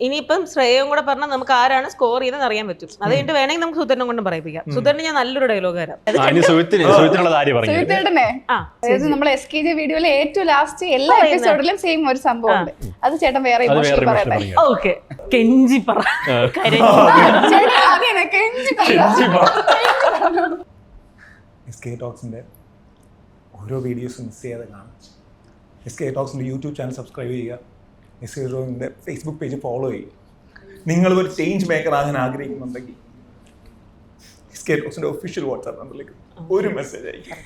ഇനിയിപ്പം ശ്രേയവും കൂടെ പറഞ്ഞാൽ നമുക്ക് ആരാണ് സ്കോർ ചെയ്തെന്ന് അറിയാൻ പറ്റും. അത് കഴിഞ്ഞിട്ട് വേണമെങ്കിൽ നമുക്ക് സുധരനെ കൊണ്ടും പറയിപ്പിക്കാം. സുധരന് ഞാൻ നല്ലൊരു ഡയലോഗ് തരാം. അതായത് നമ്മൾ SKJ വീഡിയോയിലെ ഏറ്റവും ലാസ്റ്റ് എല്ലാ എപ്പിസോഡിലും സെയിം ഒരു സംഭവം ഉണ്ട്. അത് ചേട്ടൻ വേറെ ഇമോഷണൽ പറയട്ടെ. ഓക്കെ, കെഞ്ചി പറ. SK ടോക്സിൻ്റെ ഓരോ വീഡിയോസും മിസ് ചെയ്യാതെ കാണും. SK ടോക്സിൻ്റെ യൂട്യൂബ് ചാനൽ സബ്സ്ക്രൈബ് ചെയ്യുക. എസ് റോയിൻ്റെ ഫേസ്ബുക്ക് പേജ് ഫോളോ ചെയ്യുക. നിങ്ങൾ ഒരു ചേഞ്ച് മേക്കർ ആകാൻ ആഗ്രഹിക്കുന്നുണ്ടെങ്കിൽ SK Talks ഒഫീഷ്യൽ വാട്സാപ്പ് നമ്പറിലേക്ക് ഒരു മെസ്സേജ് അയക്കും.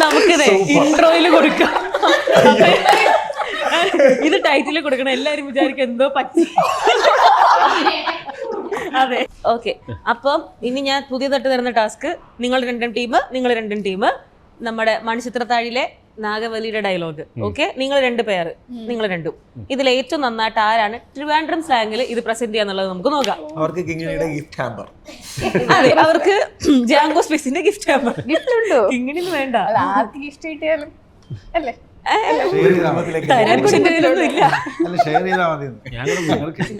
നമുക്കിത് ഇൻട്രോയിൽ കൊടുക്കാം. ഇത് ടൈറ്റിൽ കൊടുക്കണം. എല്ലാരും വിചാരിക്കും എന്തോ പറ്റി. അതെ, ഓക്കെ. അപ്പം ഇനി ഞാൻ പുതിയതായിട്ട് തരുന്ന ടാസ്ക്, നിങ്ങൾ രണ്ടും ടീം നമ്മുടെ മണിച്ചിത്രത്താഴിലെ നാഗവലിയുടെ ഡയലോഗ്. ഓക്കെ, നിങ്ങൾ 2 പേര്, നിങ്ങൾ രണ്ടും ഇതിൽ ഏറ്റവും നന്നായിട്ട് ആരാണ് ട്രിവാൻഡ്രം സ്ലാങ്ങിൽ ഇത് പ്രസന്റ് ചെയ്യാന്നുള്ളത് നമുക്ക് നോക്കാം. അവർക്ക് കിങ്ങിണിയുടെ ഗിഫ്റ്റ് ഹാമ്പർ. അതെ, അവർക്ക് ജാങ്കോ സ്പേസിന്റെ ഗിഫ്റ്റ് ഹാമ്പർ. ഗിഫ്റ്റ് ഉണ്ടോ? കിങ്ങിണി വേണ്ട, അത് ആർക്ക് ഗിഫ്റ്റ് കിട്ടിയാലും അല്ലേ? തരാൻ കുറിച്ചൊന്നും ഇല്ല.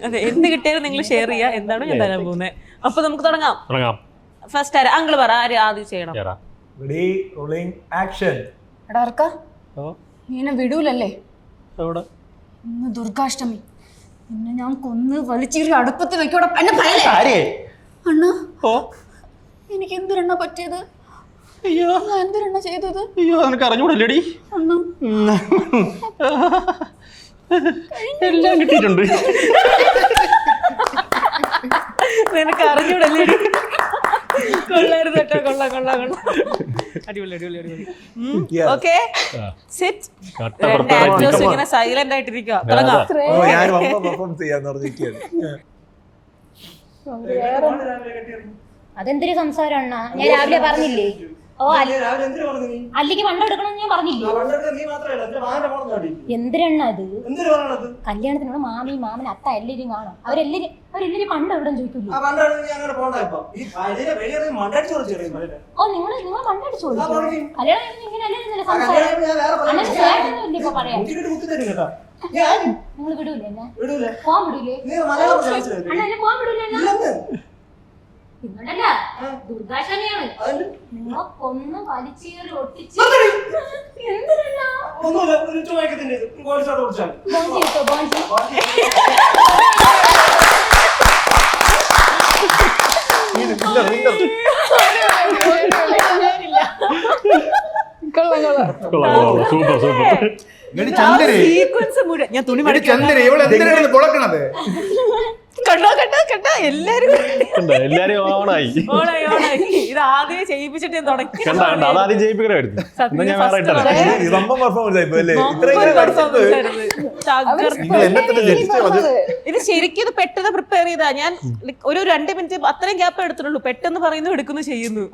അതെ, എന്ത് കിട്ടിയാലും നിങ്ങൾ ഷെയർ ചെയ്യാ. എന്താണ് ഞാൻ തരാൻ പോകുന്നത്. അപ്പൊ നമുക്ക് തുടങ്ങാം. ഫസ്റ്റ് ആര്? അങ്കിള് പറ, ആര് ആദ്യം ചെയ്യണം? Ready, rolling, action. എടാ അർക്ക, നീ എന്നെ വിടൂലല്ലേ? എവിടെ? ഇന്ന് ദുർഗാഷ്ടമി. പിന്നെ ഞാൻ കൊന്ന് വലിച്ചീറി അടുപ്പത്ത് വെക്കോടെ എന്നെ ഭയല്ലേ അണ്ണ. എനിക്ക് എന്തിനെണ്ണ പറ്റിയത്? അയ്യോ, ഞാൻ എന്തിനെണ്ണ ചെയ്തത്? അയ്യോ, നിനക്ക് അറിഞ്ഞൂടല്ലേടി. അണ്ണ എല്ലാം കിട്ടിയിട്ടുണ്ട്. നിനക്ക് അറിഞ്ഞൂടല്ലേ? കൊള്ളായിരുന്നു കേട്ടോ, കൊള്ളാം. അടിപൊളി. Okay, sit. ആക്ടേഴ്സ് ഇങ്ങനെ സൈലന്റ് ആയിട്ടിരിക്കുക. തുടങ്ങാം. ഞാൻ പെർഫോം ചെയ്യാന്ന് പറഞ്ഞിരിക്കുകയാണ്. അതെന്തൊരു സംസാരം അണ്ണാ, ഞാൻ രാവിലെ പറഞ്ഞില്ലേ? ഓ അല്ലിക്ക് പണ്ട് എടുക്കണം ഞാൻ പറഞ്ഞില്ലേ? എന്തിനാ അത്? കല്യാണത്തിനോട് മാമൻ അത്ത എല്ലാരും കാണും. അവരെല്ലാരും പണ്ട് എവിടെ ചോദിക്കില്ലേ? ഓ നിങ്ങൾ പണ്ടടിച്ചോളൂ. കല്യാണം ഇങ്ങനെയല്ലേ സംസാരം? അങ്ങനെ ഇപ്പൊ പറയാം. നിങ്ങൾ വിടൂലേ എന്നെ? പോവാൻ വിടൂലേ? അണ്ണാ എന്നെ പോവാൻ വിടൂലേ എന്നെ? നിങ്ങളല്ല, ദുർഗാക്ഷമിയാണ്. നിങ്ങളെ കൊന്ന് വലിച്ചേറി ഒട്ടിച്ച് എന്തിനാ? സൂപ്പർ. സീക്വൻസ് മുഴുവൻ ഞാൻ തുണി പൊളക്കണത് കണ്ടോ എല്ലാരും ഓണായി. ഇത് ആദ്യം ചെയ്യിപ്പിച്ചിട്ട് ഞാൻ തുടങ്ങി. അതാദ്യം ജയിപ്പിക്കണമായിരുന്നു. ഇത് ശരിക്കും ഇത് പെട്ടെന്ന് പ്രിപ്പയർ ചെയ്താ. ഞാൻ ഒരു 2 മിനിറ്റ് അത്രയും ഗ്യാപ്പ് എടുത്തിട്ടുള്ളൂ. പെട്ടെന്ന് പറയുന്നു, എടുക്കുന്നു, ചെയ്യുന്നു.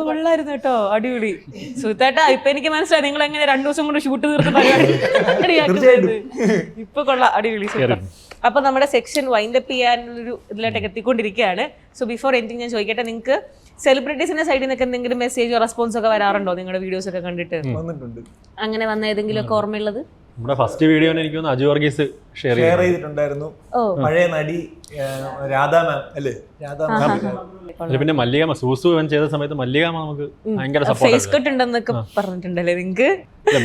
കൊള്ളായിരുന്നു കേട്ടോ, അടിപൊളി. സുഹൃത്തേട്ടാ, ഇപ്പൊ എനിക്ക് മനസ്സിലായി നിങ്ങൾ എങ്ങനെ 2 ദിവസം കൊണ്ട് ഷൂട്ട് തീർത്ത് പരിപാടി. ഇപ്പൊ കൊള്ളാം, അടിപൊളി. അപ്പൊ നമ്മുടെ സെക്ഷൻ വൈൻഡപ്പ് ചെയ്യാനൊരു ഇതിലോട്ടൊക്കെ എത്തിക്കൊണ്ടിരിക്കുകയാണ്. സോ ബിഫോർ എൻഡിങ് ഞാൻ ചോദിക്കട്ടെ, നിങ്ങൾക്ക് സെലിബ്രിറ്റീസിന്റെ സൈഡിൽ നിന്നൊക്കെ എന്തെങ്കിലും മെസ്സേജോ റെസ്പോൺസ് ഒക്കെ വരാറുണ്ടോ നിങ്ങളുടെ വീഡിയോസ് ഒക്കെ കണ്ടിട്ട്? അങ്ങനെ വന്ന ഏതെങ്കിലും ഒക്കെ ഓർമ്മയുള്ളത്? നമ്മുടെ ഫസ്റ്റ് വീഡിയോന് എനിക്ക് തോന്നുന്നു അജു വർഗീസ് ഷെയർ ചെയ്തിട്ടുണ്ടായിരുന്നു. പഴയ നടി രാധാ മാം അല്ലേ? പിന്നെ മല്ലികാമ സൂസു ഇവൻ ചെയ്ത സമയത്ത് മല്ലികാമ നമുക്ക് ഭയങ്കര ഫേസ് കട്ട് ഉണ്ടെന്നൊക്കെ പറഞ്ഞിട്ടുണ്ടല്ലേ നിങ്ങൾക്ക്?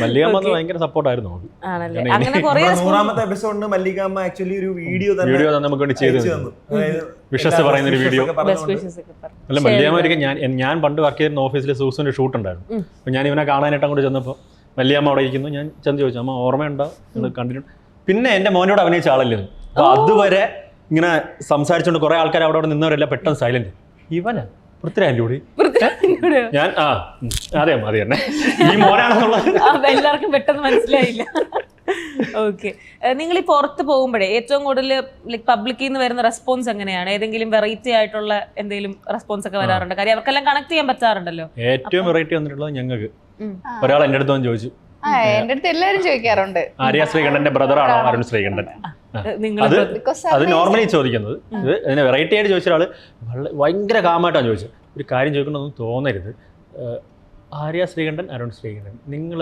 മല്ലികാമ ഭയങ്കര സപ്പോർട്ടായിരുന്നു നമുക്ക്. ആണല്ലേ? അങ്ങനെ കുറെ 100ാമത്തെ എപ്പിസോഡിന് മല്ലികാമ ആക്ച്വലി ഒരു വീഡിയോ നമുക്ക് വേണ്ടി ചെയ്തു തന്നു. വിശ്വസ് പറയുന്ന ഒരു വീഡിയോ. അല്ല, മല്ലികാമ ഒരിക്കൽ ഞാൻ പണ്ട് വർക്ക് ചെയ്തിരുന്ന ഓഫീസിൽ സൂസുവിന്റെ ഷൂട്ട് ഉണ്ടായിരുന്നു. അപ്പൊ ഞാൻ ഇവനെ കാണാനായിട്ട് അങ്ങോട്ട് ചെന്നപ്പോൾ മല്ലികാമ അവിടെ ഇരിക്കുന്നു. ഞാൻ ചെന്ന് ചോദിച്ചു, അമ്മ ഓർമ്മയുണ്ടോ എന്ന് കണ്ടിട്ടുണ്ട്. പിന്നെ എന്റെ മോനോട് അഭിനയിച്ച ആളല്ലേ. അപ്പൊ അതുവരെ ഇങ്ങനെ സംസാരിച്ചുകൊണ്ട് കുറെ ആൾക്കാർ അവിടെ നിന്നവരെല്ലാം പെട്ടെന്ന് സൈലന്റ്. ഇവനാ പൃഥ്വിരാജിന്റെ കൂടി ഞാൻ അതെ തന്നെ ഈ മോനാണെന്നുള്ളത് എല്ലാവർക്കും പെട്ടെന്ന് മനസ്സിലായില്ല. ഓക്കെ, നിങ്ങൾ ഈ പുറത്ത് പോകുമ്പോഴേ ഏറ്റവും കൂടുതൽ ലൈക് പബ്ലിക്കിൽ നിന്ന് വരുന്ന റെസ്പോൺസ് എങ്ങനെയാണ്? ഏതെങ്കിലും വെറൈറ്റി ആയിട്ടുള്ള എന്തെങ്കിലും റെസ്പോൺസ് ഒക്കെ വരാറുണ്ട്? കാര്യം അവർക്കെല്ലാം കണക്ട് ചെയ്യാൻ പറ്റാറുണ്ടല്ലോ. ഏറ്റവും വെറൈറ്റി വന്നിട്ടുള്ളത് ഞങ്ങൾക്ക് ഒരാൾ എന്റെ അടുത്ത് ചോദിച്ചു. എന്റെ അടുത്ത് എല്ലാരും ചോദിക്കാറുണ്ട്, ആര്യ ശ്രീകണ്ഠന്റെ ബ്രദറാണോ അരുൺ ശ്രീകണ്ഠൻ? അത് നോർമലി ചോദിക്കുന്നത്. ഇത് അതിനെ വെറൈറ്റി ആയിട്ട് ചോദിച്ച ആള് ഭയങ്കര കാമായിട്ടാണ് ചോദിച്ചത്. ഒരു കാര്യം ചോദിക്കണമെന്ന് തോന്നരുത്, ആര്യ ശ്രീകണ്ഠൻ അരുൺ ശ്രീകണ്ഠൻ നിങ്ങൾ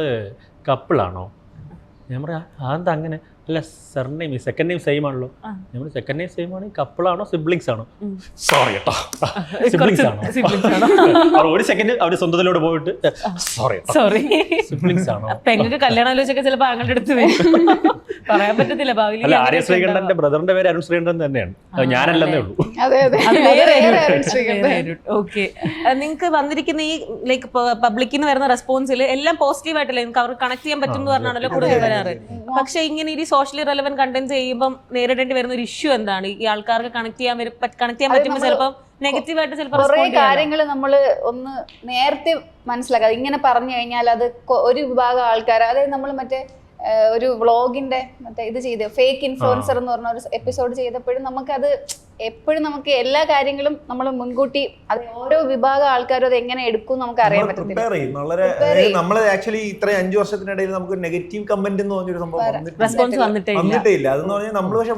കപ്പിളാണോ? ഞാൻ പറയാം അതെന്താ അങ്ങനെ? അല്ല സർനെയിം സെക്കൻഡ് നെയിം സെയിം ആണല്ലോ. നമ്മൾ സെക്കൻഡ് നെയിം സെയിം ആണെങ്കിൽ കപ്പിളാണോ സിബ്ലിങ്സ് ആണോ? സോറി കേട്ടോ, സിബ്ലിങ്സ് ആണോ? അവർ ഒരു സെക്കൻഡ് അവർ സ്വന്തത്തിലോട്ട് പോയിട്ട് സോറി സിബ്ലിങ്സ് ആണോ? പെങ്ങൾക്ക് കല്യാണം ആലോചിച്ചൊക്കെ ചിലപ്പോൾ അങ്ങോട്ട് എടുത്ത് വരും, പറയാൻ പറ്റത്തില്ല ഭാവിയിൽ. അല്ല, ആര്യ ശ്രീകണ്ഠന്റെ ബ്രദറിന്റെ പേര് അരുൺ ശ്രീകണ്ഠൻ തന്നെയാണ്, അത് ഞാനല്ലെന്നേ ഉള്ളൂ. ഓക്കെ, നിങ്ങൾക്ക് വന്നിരിക്കുന്ന ഈ ലൈക്ക് പബ്ലിക്കിൽ നിന്ന് വരുന്ന റെസ്പോൺസിൽ എല്ലാം പോസിറ്റീവ് ആയിട്ടല്ലേ നിങ്ങൾക്ക് അവർക്ക് കണക്ട് ചെയ്യാൻ പറ്റും എന്ന് പറഞ്ഞാണല്ലോ കൂടുതൽ വരാറ്. പക്ഷെ ഇങ്ങനെ ഈ സോഷ്യലി റെലവന്റ് കണ്ടന്റ് ചെയ്യുമ്പോൾ നേരിടേണ്ടി വരുന്ന ഒരു ഇഷ്യൂ എന്താണ്? ഈ ആൾക്കാർക്ക് കണക്ട് ചെയ്യാൻ പറ്റുമ്പോൾ ചിലപ്പോൾ നെഗറ്റീവായിട്ട് ചിലപ്പോൾ കുറെ കാര്യങ്ങൾ നമ്മൾ ഒന്ന് നേരത്തെ മനസ്സിലാക്കാതെ ഇങ്ങനെ പറഞ്ഞു കഴിഞ്ഞാൽ അത് ഒരു വിഭാഗം ആൾക്കാർ, അതായത് നമ്മൾ മറ്റേ ഒരു വ്ളോഗിന്റെ മറ്റേ ഇത് ചെയ്ത് ഫേക്ക് ഇൻഫ്ലുവൻസർ എന്ന് പറഞ്ഞ ഒരു എപ്പിസോഡ് ചെയ്തപ്പോഴും നമുക്കത് എപ്പോഴും നമുക്ക് എല്ലാ കാര്യങ്ങളും നമ്മൾ മുൻകൂട്ടി അത് ഓരോ വിഭാഗം ആൾക്കാരും അത് എങ്ങനെ എടുക്കും നമുക്ക് അറിയാൻ പറ്റത്തില്ല. നമ്മള് ആക്ച്വലി ഇത്രയും 5 വർഷത്തിനിടയിൽ നമുക്ക് നെഗറ്റീവ് കമന്റ് എന്ന് പറഞ്ഞൊരു സംഭവം റെസ്പോൺസ് വന്നിട്ടേ ഇല്ല. അതെന്ന് പറഞ്ഞാൽ നമ്മൾ പക്ഷെ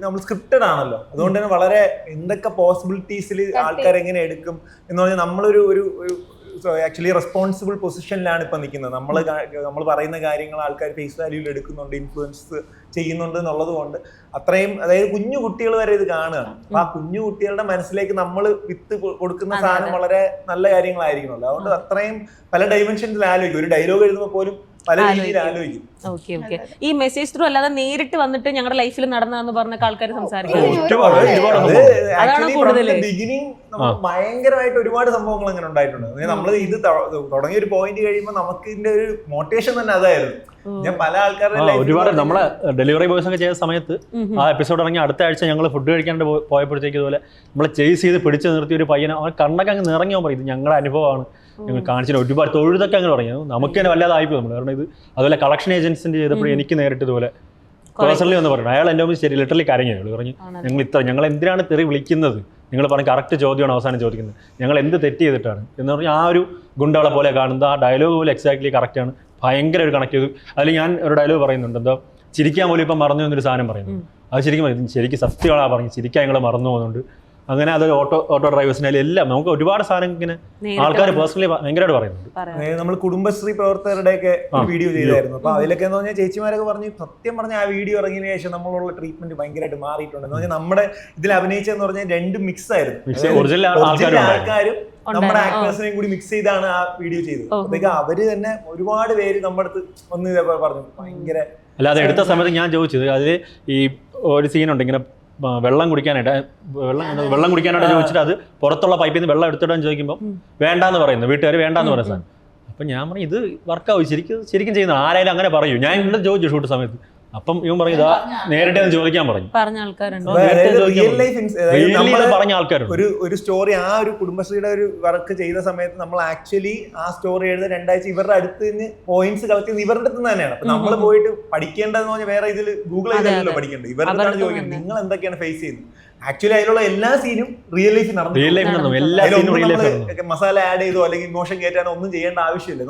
നമ്മൾ സ്ക്രിപ്റ്റഡ് ആണല്ലോ, അതുകൊണ്ട് തന്നെ വളരെ എന്തൊക്കെ പോസിബിലിറ്റീസിൽ ആൾക്കാർ എങ്ങനെ എടുക്കും എന്ന് പറഞ്ഞാൽ നമ്മളൊരു ആക്ച്വലി റെസ്പോൺസിബിൾ പൊസിഷനിലാണ് ഇപ്പൊ നിൽക്കുന്നത്. നമ്മൾ പറയുന്ന കാര്യങ്ങൾ ആൾക്കാർ ഫേസ് വാല്യൂയിൽ എടുക്കുന്നുണ്ട്, ഇൻഫ്ലുവൻസ് ചെയ്യുന്നുണ്ട് എന്നുള്ളത് കൊണ്ട് അത്രയും, അതായത് കുഞ്ഞു കുട്ടികൾ വരെ ഇത് കാണുകയാണ്. അപ്പൊ ആ കുഞ്ഞു കുട്ടികളുടെ മനസ്സിലേക്ക് നമ്മൾ വിത്ത് കൊടുക്കുന്ന സാധനം വളരെ നല്ല കാര്യങ്ങളായിരിക്കണല്ലോ. അതുകൊണ്ട് അത്രയും പല ഡൈമെൻഷൻസിൽ ആലോചിക്കും. ഒരു ഡയലോഗ് എഴുതുമ്പോൾ പോലും പല രീതിയിൽ ആലോചിക്കും. ഓക്കെ ഓക്കെ, ഈ മെസ്സേജ് ത്രൂ അല്ലാതെ നേരിട്ട് വന്നിട്ട് ഞങ്ങളുടെ ലൈഫിൽ നടന്നതെന്ന് പറഞ്ഞ ആൾക്കാർ സംസാരിക്കും. ബിഗിനിങ് ഭയങ്കരമായിട്ട് ഒരുപാട് സംഭവങ്ങൾ അങ്ങനെ ഉണ്ടായിട്ടുണ്ട്. നമ്മൾ ഇത് തുടങ്ങിയ ഒരു പോയിന്റ് കഴിയുമ്പോൾ നമുക്ക് ഇതിന്റെ ഒരു മോട്ടിവേഷൻ തന്നെ അതായിരുന്നു. ഞാൻ പല ആൾക്കാരുടെ ഒരുപാട് നമ്മളെ ഡെലിവറി ബോയ്സ് ഒക്കെ ചെയ്ത സമയത്ത് ആ എപ്പിസോഡ് ഇറങ്ങി അടുത്ത ആഴ്ച ഞങ്ങൾ ഫുഡ് കഴിക്കാണ്ട് പോയപ്പോഴത്തേക്ക് ഇതുപോലെ നമ്മളെ ചേസ് ചെയ്ത് പിടിച്ചു നിർത്തിയ ഒരു പയ്യനെ അവൻ കണ്ണൊക്കെ അങ്ങ് നിറങ്ങിയോ പറയും, ഇത് ഞങ്ങളുടെ അനുഭവമാണ്, ഞങ്ങൾ കാണിച്ചിട്ട് ഒരുപാട് തൊഴുതൊക്കെ അങ്ങനെ പറഞ്ഞു. നമുക്ക് തന്നെ വല്ലാതായിപ്പോയി നമ്മൾ, കാരണം ഇത് അതുപോലെ കളക്ഷൻ ഏജൻസിന്റെ ചെയ്തപ്പോഴും എനിക്ക് നേരിട്ട് ഇതുപോലെ പേഴ്സണലി ഒന്ന് പറഞ്ഞു. അയാൾ എൻ്റെ ശരി ലിറ്ററലി കരഞ്ഞു. പറഞ്ഞു ഞങ്ങൾ എന്തിനാണ് തെറി വിളിക്കുന്നത്, നിങ്ങൾ പറഞ്ഞ കറക്റ്റ് ചോദ്യമാണ് അവസാനം ചോദിക്കുന്നത്, ഞങ്ങൾ എന്ത് തെറ്റ് ചെയ്തിട്ടാണ് എന്ന് പറഞ്ഞാൽ ആ ഒരു ഗുണ്ടകളെ പോലെ കാണുന്നത്, ആ ഡയലോഗ് പോലെ എക്സാക്ട്ലി കറക്റ്റാണ്. ഭയങ്കര ഒരു കണക്ട് ചെയ്തു. അതിൽ ഞാൻ ഒരു ഡയലോഗ് പറയുന്നുണ്ട്, എന്താ ചിരിക്കാൻ പോലും ഇപ്പം മറന്നു എന്നൊരു സാധനം പറയുന്നു. അത് ശരിക്കും സത്യമാണ് പറഞ്ഞു, ചിരിക്കാൻ ഞങ്ങൾ മറന്നു പോകുന്നുണ്ട്. അങ്ങനെ അതൊരു ഓട്ടോ ഡ്രൈവേഴ്സിനായാലും എല്ലാം നമുക്ക് ഒരുപാട് സാധനം ഇങ്ങനെ ആൾക്കാർ പേഴ്സണലി ഭയങ്കരമായിട്ട് പറയുന്നുണ്ട്. നമ്മൾ കുടുംബശ്രീ പ്രവർത്തകരുടെ ഒക്കെ വീഡിയോ ചെയ്തായിരുന്നു. അപ്പൊ അതിലൊക്കെ എന്ന് പറഞ്ഞാൽ ചേച്ചിമാരൊക്കെ പറഞ്ഞു, സത്യം പറഞ്ഞ ആ വീഡിയോ ഇറങ്ങിയതിനു ശേഷം നമ്മളുള്ള ട്രീറ്റ്മെന്റ് ഭയങ്കരമായിട്ട് മാറിയിട്ടുണ്ട്. എന്ന് പറഞ്ഞാൽ നമ്മുടെ ഇതിൽ അഭിനയിച്ചെന്ന് പറഞ്ഞാൽ രണ്ടും മിക്സ് ആയിരുന്നു. ഒറിജിനൽ ആൾക്കാരും നമ്മുടെ ആക്ടേഴ്സിനെയും കൂടി മിക്സ് ചെയ്താണ് ആ വീഡിയോ ചെയ്തത്. അതൊക്കെ അവര് തന്നെ ഒരുപാട് പേര് നമ്മുടെ അടുത്ത് വന്ന് ഇതേപോലെ പറഞ്ഞു ഭയങ്കര. അല്ലാതെ എടുത്ത സമയത്ത് ഞാൻ ചോദിച്ചത്, അതിൽ ഈ ഒരു സീനുണ്ട് ഇങ്ങനെ വെള്ളം കുടിക്കാനായിട്ട് ചോദിച്ചിട്ട് അത് പുറത്തുള്ള പൈപ്പിൽ നിന്ന് വെള്ളം എടുത്തിടാൻ ചോദിക്കുമ്പോൾ വേണ്ടാന്ന് പറയുന്നു, വീട്ടുകാർ വേണ്ടാന്ന് പറയുന്ന സാധനം. അപ്പം ഞാൻ പറഞ്ഞു ഇത് വർക്കാവും, ശരിക്കും ചെയ്യുന്നത് ആരായാലും അങ്ങനെ പറയൂ. ഞാൻ ഇവിടെ ചോദിച്ചു ഷൂട്ട് സമയത്ത്, അപ്പം ഇവൻ പറഞ്ഞു ഇതാ നേരിട്ട് ചോദിക്കാൻ പറഞ്ഞു. പറഞ്ഞ ആൾക്കാരുണ്ട്, പറഞ്ഞ ആൾക്കാരുണ്ട്. ഒരു സ്റ്റോറി ആ ഒരു കുടുംബശ്രീയുടെ ഒരു വർക്ക് ചെയ്ത സമയത്ത് നമ്മൾ ആക്ച്വലി ആ സ്റ്റോറി എഴുതാൻ 2 ആഴ്ച ഇവരുടെ അടുത്ത് നിന്ന് പോയിന്റ്സ് കളക്ട് ചെയ്യുന്നത് ഇവരുടെ അടുത്ത് തന്നെയാണ്. അപ്പൊ നമ്മൾ പോയിട്ട് പഠിക്കേണ്ടതെന്ന് പറഞ്ഞാൽ വേറെ ഇതിൽ ഗൂഗിൾ ചെയ്തല്ലോ പഠിക്കേണ്ടത്, ഇവരുടെ അടുത്താണ് ചോദിക്കുന്നത് നിങ്ങൾ എന്തൊക്കെയാണ് ഫേസ് ചെയ്യുന്നത്. ആക്ച്വലി അതിലുള്ള എല്ലാ സീനും റിയൽ ലൈഫിൽ നടന്നു. മസാല ആഡ് ചെയ്തോ അല്ലെങ്കിൽ ഇമോഷൻ കയറ്റാനോ ഒന്നും ചെയ്യേണ്ട ആവശ്യമില്ല.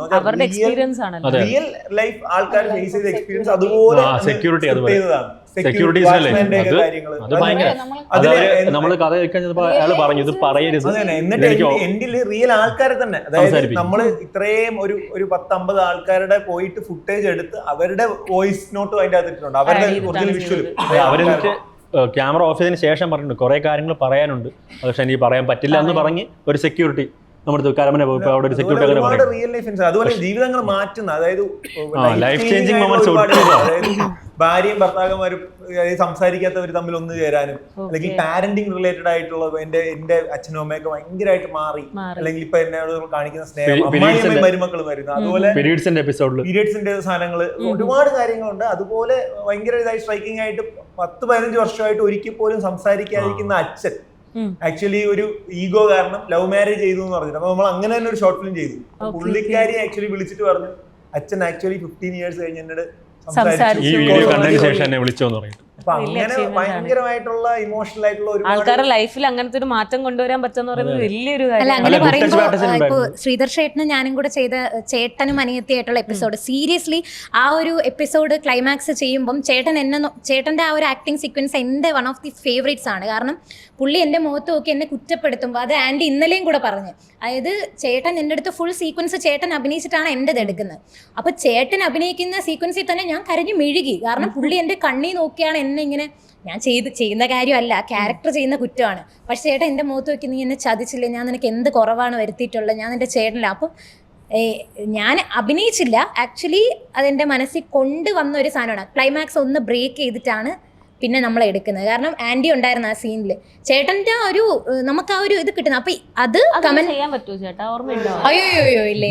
റിയൽ ലൈഫ് ആൾക്കാർ ഫേസ് ചെയ്ത എക്സ്പീരിയൻസ് അതുപോലെ സെക്യൂരിറ്റി നമ്മള് കഥ കേൾക്കാൻ അയാൾ പറഞ്ഞു ഇത് പറയരുത്. എൻഡില് റിയൽ ആൾക്കാരെ തന്നെ, അതായത് നമ്മള് ഇത്രയും ഒരു 10-50 ആൾക്കാരുടെ പോയിട്ട് ഫുട്ടേജ് എടുത്ത് അവരുടെ വോയിസ് നോട്ടും അതിന്റെ അകത്തിട്ടുണ്ട്, അവരുടെ ഒറിജിനൽ വിഷ്വലും. അവരെനിക്ക് ക്യാമറ ഓഫ് ചെയ്തതിന് ശേഷം പറഞ്ഞിട്ടുണ്ട് കുറേ കാര്യങ്ങൾ പറയാനുണ്ട്, പക്ഷെ എനിക്ക് പറയാൻ പറ്റില്ല എന്ന് പറഞ്ഞ് ഒരു സെക്യൂരിറ്റി നമ്മുടെ കരമന പോയപ്പോൾ അവിടെ ഒരു സെക്യൂരിറ്റി അങ്ങനെ റിയൽ ലൈഫ് അതുപോലെ ജീവിതങ്ങൾ മാറ്റുന്ന, അതായത് ലൈഫ് ചേഞ്ചിങ് മൊമെന്റ്സ്. ഭാര്യയും ഭർത്താക്കന്മാരും സംസാരിക്കാത്തവർ തമ്മിൽ ഒന്നു ചേരാനും, അല്ലെങ്കിൽ പാരന്റിങ് റിലേറ്റഡ് ആയിട്ടുള്ള എന്റെ അച്ഛനും അമ്മയൊക്കെ ഭയങ്കരമായിട്ട് മാറി, അല്ലെങ്കിൽ ഇപ്പൊ എന്നോട് കാണിക്കുന്ന സ്നേഹം മരുമക്കൾ വരുന്നത്, അതുപോലെ പീരിയഡ്സിന്റെ സാധനങ്ങൾ ഒരുപാട് കാര്യങ്ങളുണ്ട്. അതുപോലെ ഭയങ്കര ഇതായി സ്ട്രൈക്കിംഗ് ആയിട്ട് 10-15 വർഷമായിട്ട് ഒരിക്കൽ പോലും സംസാരിക്കാതിരിക്കുന്ന അച്ഛൻ ആക്ച്വലി ഒരു ഈഗോ കാരണം ലവ് മാരേജ് ചെയ്തു എന്ന് പറഞ്ഞിട്ട്. അപ്പൊ നമ്മൾ അങ്ങനെ തന്നെ ഒരു ഷോർട്ട് ഫിലിം ചെയ്തു. പുള്ളിക്കാരി ആക്ച്വലി വിളിച്ചിട്ട് പറഞ്ഞു അച്ഛൻ ആക്ച്വലി 15 years കഴിഞ്ഞ് എന്നോട് ഈ വീഡിയോ കണ്ടതിന് ശേഷം എന്നെ വിളിച്ചോന്ന് പറഞ്ഞിട്ട് അപ്പൊ വലിയ അങ്ങനെ achievement ആണ്. ഭയങ്കരമായിട്ടുള്ള ഇമോഷണൽ ആയിട്ടുള്ള ഒരുപാട് ആൾക്കാരുടെ ലൈഫിൽ അങ്ങനത്തെ ഒരു മാറ്റം കൊണ്ടുവരാൻ പറ്റുന്ന പറയുന്നത് വലിയൊരു അല്ല കാര്യം. അങ്ങനെ അല്ല, പറയുമ്പോൾ good touch batches ഇപ്പോൾ ഉണ്ടായിരുന്നു. ശ്രീധർ ചേട്ടനും ഞാനും കൂടെ ചെയ്ത ചേട്ടനും അനിയത്തിയായിട്ടുള്ള എപ്പിസോഡ് സീരിയസ്ലി ആ ഒരു എപ്പിസോഡ് ക്ലൈമാക്സ് ചെയ്യുമ്പം ചേട്ടൻ്റെ ആ ഒരു ആക്ടിങ് സീക്വൻസ് എൻ്റെ വൺ ഓഫ് ദി ഫേവറേറ്റ്സ് ആണ്. കാരണം പുള്ളി എൻ്റെ മുഖത്ത് നോക്കി എന്നെ കുറ്റപ്പെടുത്തുമ്പോൾ അത് ആൻറ്റി ഇന്നലെയും കൂടെ പറഞ്ഞു. അതായത് ചേട്ടൻ എൻ്റെ അടുത്ത് ഫുൾ സീക്വൻസ് ചേട്ടൻ അഭിനയിച്ചിട്ടാണ് എൻ്റെത് എടുക്കുന്നത്. അപ്പോൾ ചേട്ടൻ അഭിനയിക്കുന്ന സീക്വൻസിൽ തന്നെ ഞാൻ കരഞ്ഞു മെഴുകി. കാരണം പുള്ളി എൻ്റെ കണ്ണി നോക്കിയാണ് എന്നെ ഇങ്ങനെ ഞാൻ ചെയ്യുന്ന കാര്യമല്ല, ക്യാരക്ടർ ചെയ്യുന്ന കുറ്റമാണ്. പക്ഷേ ചേട്ടൻ എൻ്റെ മുഖത്ത് നോക്കി നീ എന്നെ ചതിച്ചില്ല, ഞാൻ നിനക്ക് എന്ത് കുറവാണ് വരുത്തിയിട്ടുള്ളത്, ഞാൻ എൻ്റെ ചേട്ടനില്ല. അപ്പം ഞാൻ അഭിനയിച്ചില്ല, ആക്ച്വലി അതെൻ്റെ മനസ്സിൽ കൊണ്ടുവന്ന ഒരു സാധനമാണ്. ക്ലൈമാക്സ് ഒന്ന് ബ്രേക്ക് ചെയ്തിട്ടാണ് പിന്നെ നമ്മൾ എടുക്കുന്നത്. കാരണം ആൻറ്റി ഉണ്ടായിരുന്നു ആ സീനിൽ, ചേട്ടൻ്റെ ആ ഒരു നമുക്ക് ആ ഒരു ഇത് കിട്ടുന്നത്. അപ്പൊ അത് അതൊന്നും ചെയ്യാൻ പറ്റുമോ ചേട്ടാ? ഓർമ്മയുണ്ടോ? അയ്യോ ഇല്ല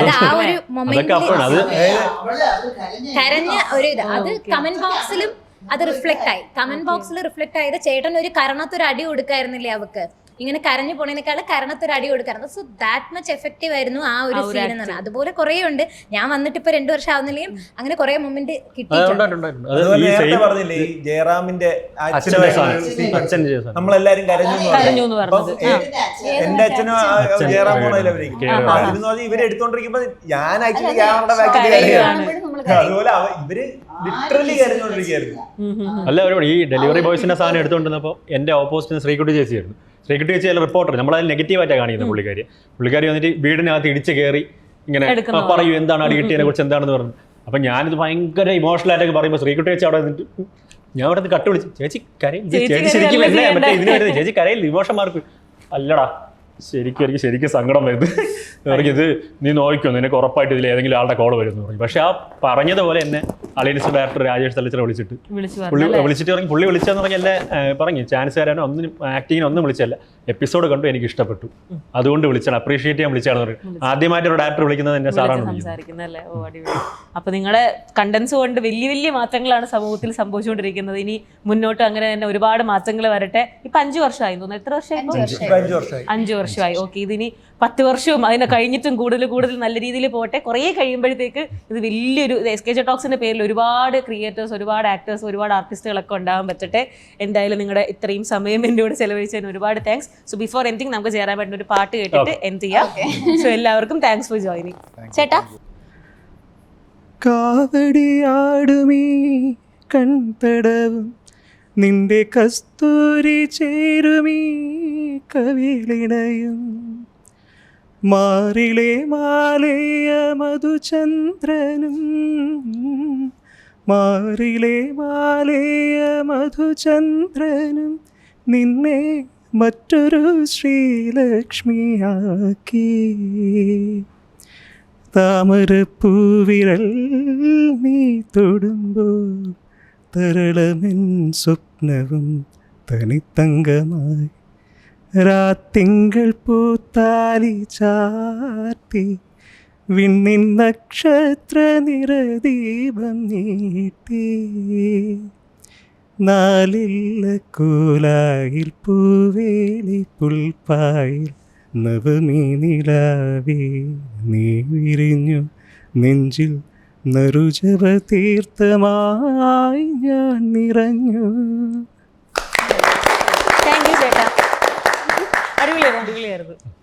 അത് ആ ഒരു മൊമെന്റിൽ കരഞ്ഞ ഒരു ഇത് അത് കമന്റ് ബോക്സിലും അത് റിഫ്ലക്ട് ആയി. കമന്റ് ബോക്സിൽ റിഫ്ലക്ട് ആയത് ചേട്ടൻ ഒരു കരണത്തൊരു അടി കൊടുക്കായിരുന്നില്ലേ അവക്ക്, ഇങ്ങനെ കരഞ്ഞു പോണേനേക്കാൾ കരണത്തൊരു അടി കൊടുക്കായിരുന്നു. സോ ദാറ്റ് മച്ച് എഫക്റ്റീവ് ആയിരുന്നു ആ ഒരു സീൻ എന്ന് പറഞ്ഞാൽ. അതുപോലെ കുറേ ഉണ്ട്. ഞാൻ വന്നിട്ട് ഇപ്പൊ 2 വർഷം ആവുന്നില്ലെങ്കിലും അങ്ങനെ കുറെ മൊമെന്റ് കിട്ടിയിട്ടുണ്ട്. അതുപോലെ നേരത്തെ പറഞ്ഞില്ലേ ഈ ജയറാമിന്റെ നമ്മളെല്ലാരും കരഞ്ഞു എന്ന് പറഞ്ഞത്. എന്റെ അച്ഛനും ജയറാം ഇവര് എടുത്തോണ്ടിരിക്കുമ്പോ ഞാൻ ആക്ച്വലി ക്യാമറയുടെ ബാക്കിൽ അതുപോലെ ഇവര് ലിറ്ററലി കരഞ്ഞോണ്ടിരിക്കുകയായിരുന്നു. അല്ല ഒരുപാട് ഈ ഡെലിവറി ബോയ്സിന്റെ സാധനം എടുത്തുകൊണ്ടിരുന്നപ്പോൾ എന്റെ ഓപ്പോസിറ്റ് ശ്രീകുട്ടി ചേച്ചിയായിരുന്നു. ശ്രീകുട്ടി ചേച്ചി അല്ല റിപ്പോർട്ടർ, നമ്മളത് നെഗറ്റീവായിട്ടാണ് കാണിക്കുന്നത്. പുള്ളിക്കാരി വന്നിട്ട് വീടിനകത്ത് ഇടിച്ച് കയറി ഇങ്ങനെ പറയൂ എന്താണ് അടി കിട്ടിയതിനെ കുറിച്ച് എന്താണെന്ന് പറഞ്ഞു. അപ്പം ഞാനിത് ഭയങ്കര ഇമോഷണൽ ആയിട്ടൊക്കെ പറയുമ്പോൾ ശ്രീകുട്ടി ചേച്ചി അവിടെ നിന്നിട്ട് ഞാൻ അവിടെ നിന്ന് കട്ട് വിളിച്ചു, ചേച്ചി കരയും, ചേച്ചി ശരിക്കും എന്നെ മറ്റേ ഇതിന് വരുന്നത് ചേച്ചി കരയിൽ ഇമോഷൻ മാർക്ക്. അല്ലടാ ശരിക്കും സങ്കടം വരുന്നത്, ഇത് നീ നോക്കിക്കോ, നിനക്ക് ഉറപ്പായിട്ട് ഇതിൽ ഏതെങ്കിലും ആളുടെ കോൾ വരുമെന്ന് പറഞ്ഞു. പക്ഷെ ആ പറഞ്ഞതുപോലെ എന്നെ അലയൻസ് ഡയറക്ടർ രാജേഷ് തലച്ചിറ വിളിച്ചിട്ട് പുള്ളി വിളിച്ചെന്ന് പറഞ്ഞാൽ എന്നെ പറഞ്ഞു ചാൻസ് തരാനോ ഒന്നിനും ആക്ടിങ്ങിനൊന്നും വിളിച്ചല്ല, എപ്പിസോഡ് കണ്ടു എനിക്ക് ഇഷ്ടപ്പെട്ടു അതുകൊണ്ട് വിളിച്ചാണ്, അപ്രീഷിയേറ്റ് ചെയ്യാൻ വിളിച്ചാണെന്ന് പറയും. ആദ്യമായിട്ട് ഒരു ഡയറക്ടർ വിളിക്കുന്നത് എന്നെ സാറാണ് സംസാരിക്കുന്നത്. ഓ അടിപൊളി. അപ്പൊ നിങ്ങളുടെ കണ്ടൻസ് കൊണ്ട് വലിയ മാറ്റങ്ങളാണ് സമൂഹത്തിൽ സംഭവിച്ചുകൊണ്ടിരിക്കുന്നത്. ഇനി മുന്നോട്ട് അങ്ങനെ തന്നെ ഒരുപാട് മാറ്റങ്ങൾ വരട്ടെ. ഇപ്പൊ 5 വർഷമായി തോന്നുന്നു. എത്ര വർഷമായി? 5 വർഷമായി. ഓക്കെ, ഇതിനി 10 വർഷവും അതിനെ കഴിഞ്ഞിട്ടും കൂടുതൽ നല്ല രീതിയിൽ പോട്ടെ. കുറേ കഴിയുമ്പോഴത്തേക്ക് ഇത് വലിയൊരു SKJ ടോക്സിന്റെ പേരിൽ ഒരുപാട് ക്രിയേറ്റേഴ്സ്, ഒരുപാട് ആക്ടേഴ്സ്, ഒരുപാട് ആർട്ടിസ്റ്റുകളൊക്കെ ഉണ്ടാകാൻ പറ്റട്ടെ. എന്തായാലും നിങ്ങളുടെ ഇത്രയും സമയം എൻ്റെ കൂടെ ചെലവഴിച്ചതിന് ഒരുപാട് താങ്ക്സ്. സോ ബിഫോർ എനിത്തിങ് നമുക്ക് ചേരാൻ പറ്റുന്ന ഒരു പാട്ട് കേട്ടിട്ട് എൻഡ് ചെയ്യാം. സോ എല്ലാവർക്കും താങ്ക്സ് ഫോർ ജോയിനിങ്. ചേട്ടാ കാവടിയാടുമീ കൺതടവും നിന്റെ കസ്തൂരി ചേരുമീ കവിളിണയും മാറിലെ മാലയ മധുചന്ദ്രനും നിന്നെ മറ്റൊരു ശ്രീലക്ഷ്മിയാക്കി താമരപ്പൂവിരൽ നീ തൊടുമ്പോൾ തരളമെൻ സ്വപ്നവും തനിത്തങ്കമായി രാത്തിങ്കൾ പൂത്താലി ചാർത്തി വിണ്ണിൻ നക്ഷത്ര നിറദീപം നീട്ടി നാലില്ല കൂലായിൽ പൂവേലി പുൽപ്പായിൽ നവമീ നിലാവേ നീ വിരിഞ്ഞു നെഞ്ചിൽ നറുജപ തീർത്ഥമായി ഞാൻ നിറഞ്ഞു. താങ്ക് യു ചേട്ടാ. അടിപൊളിയായിരുന്നു.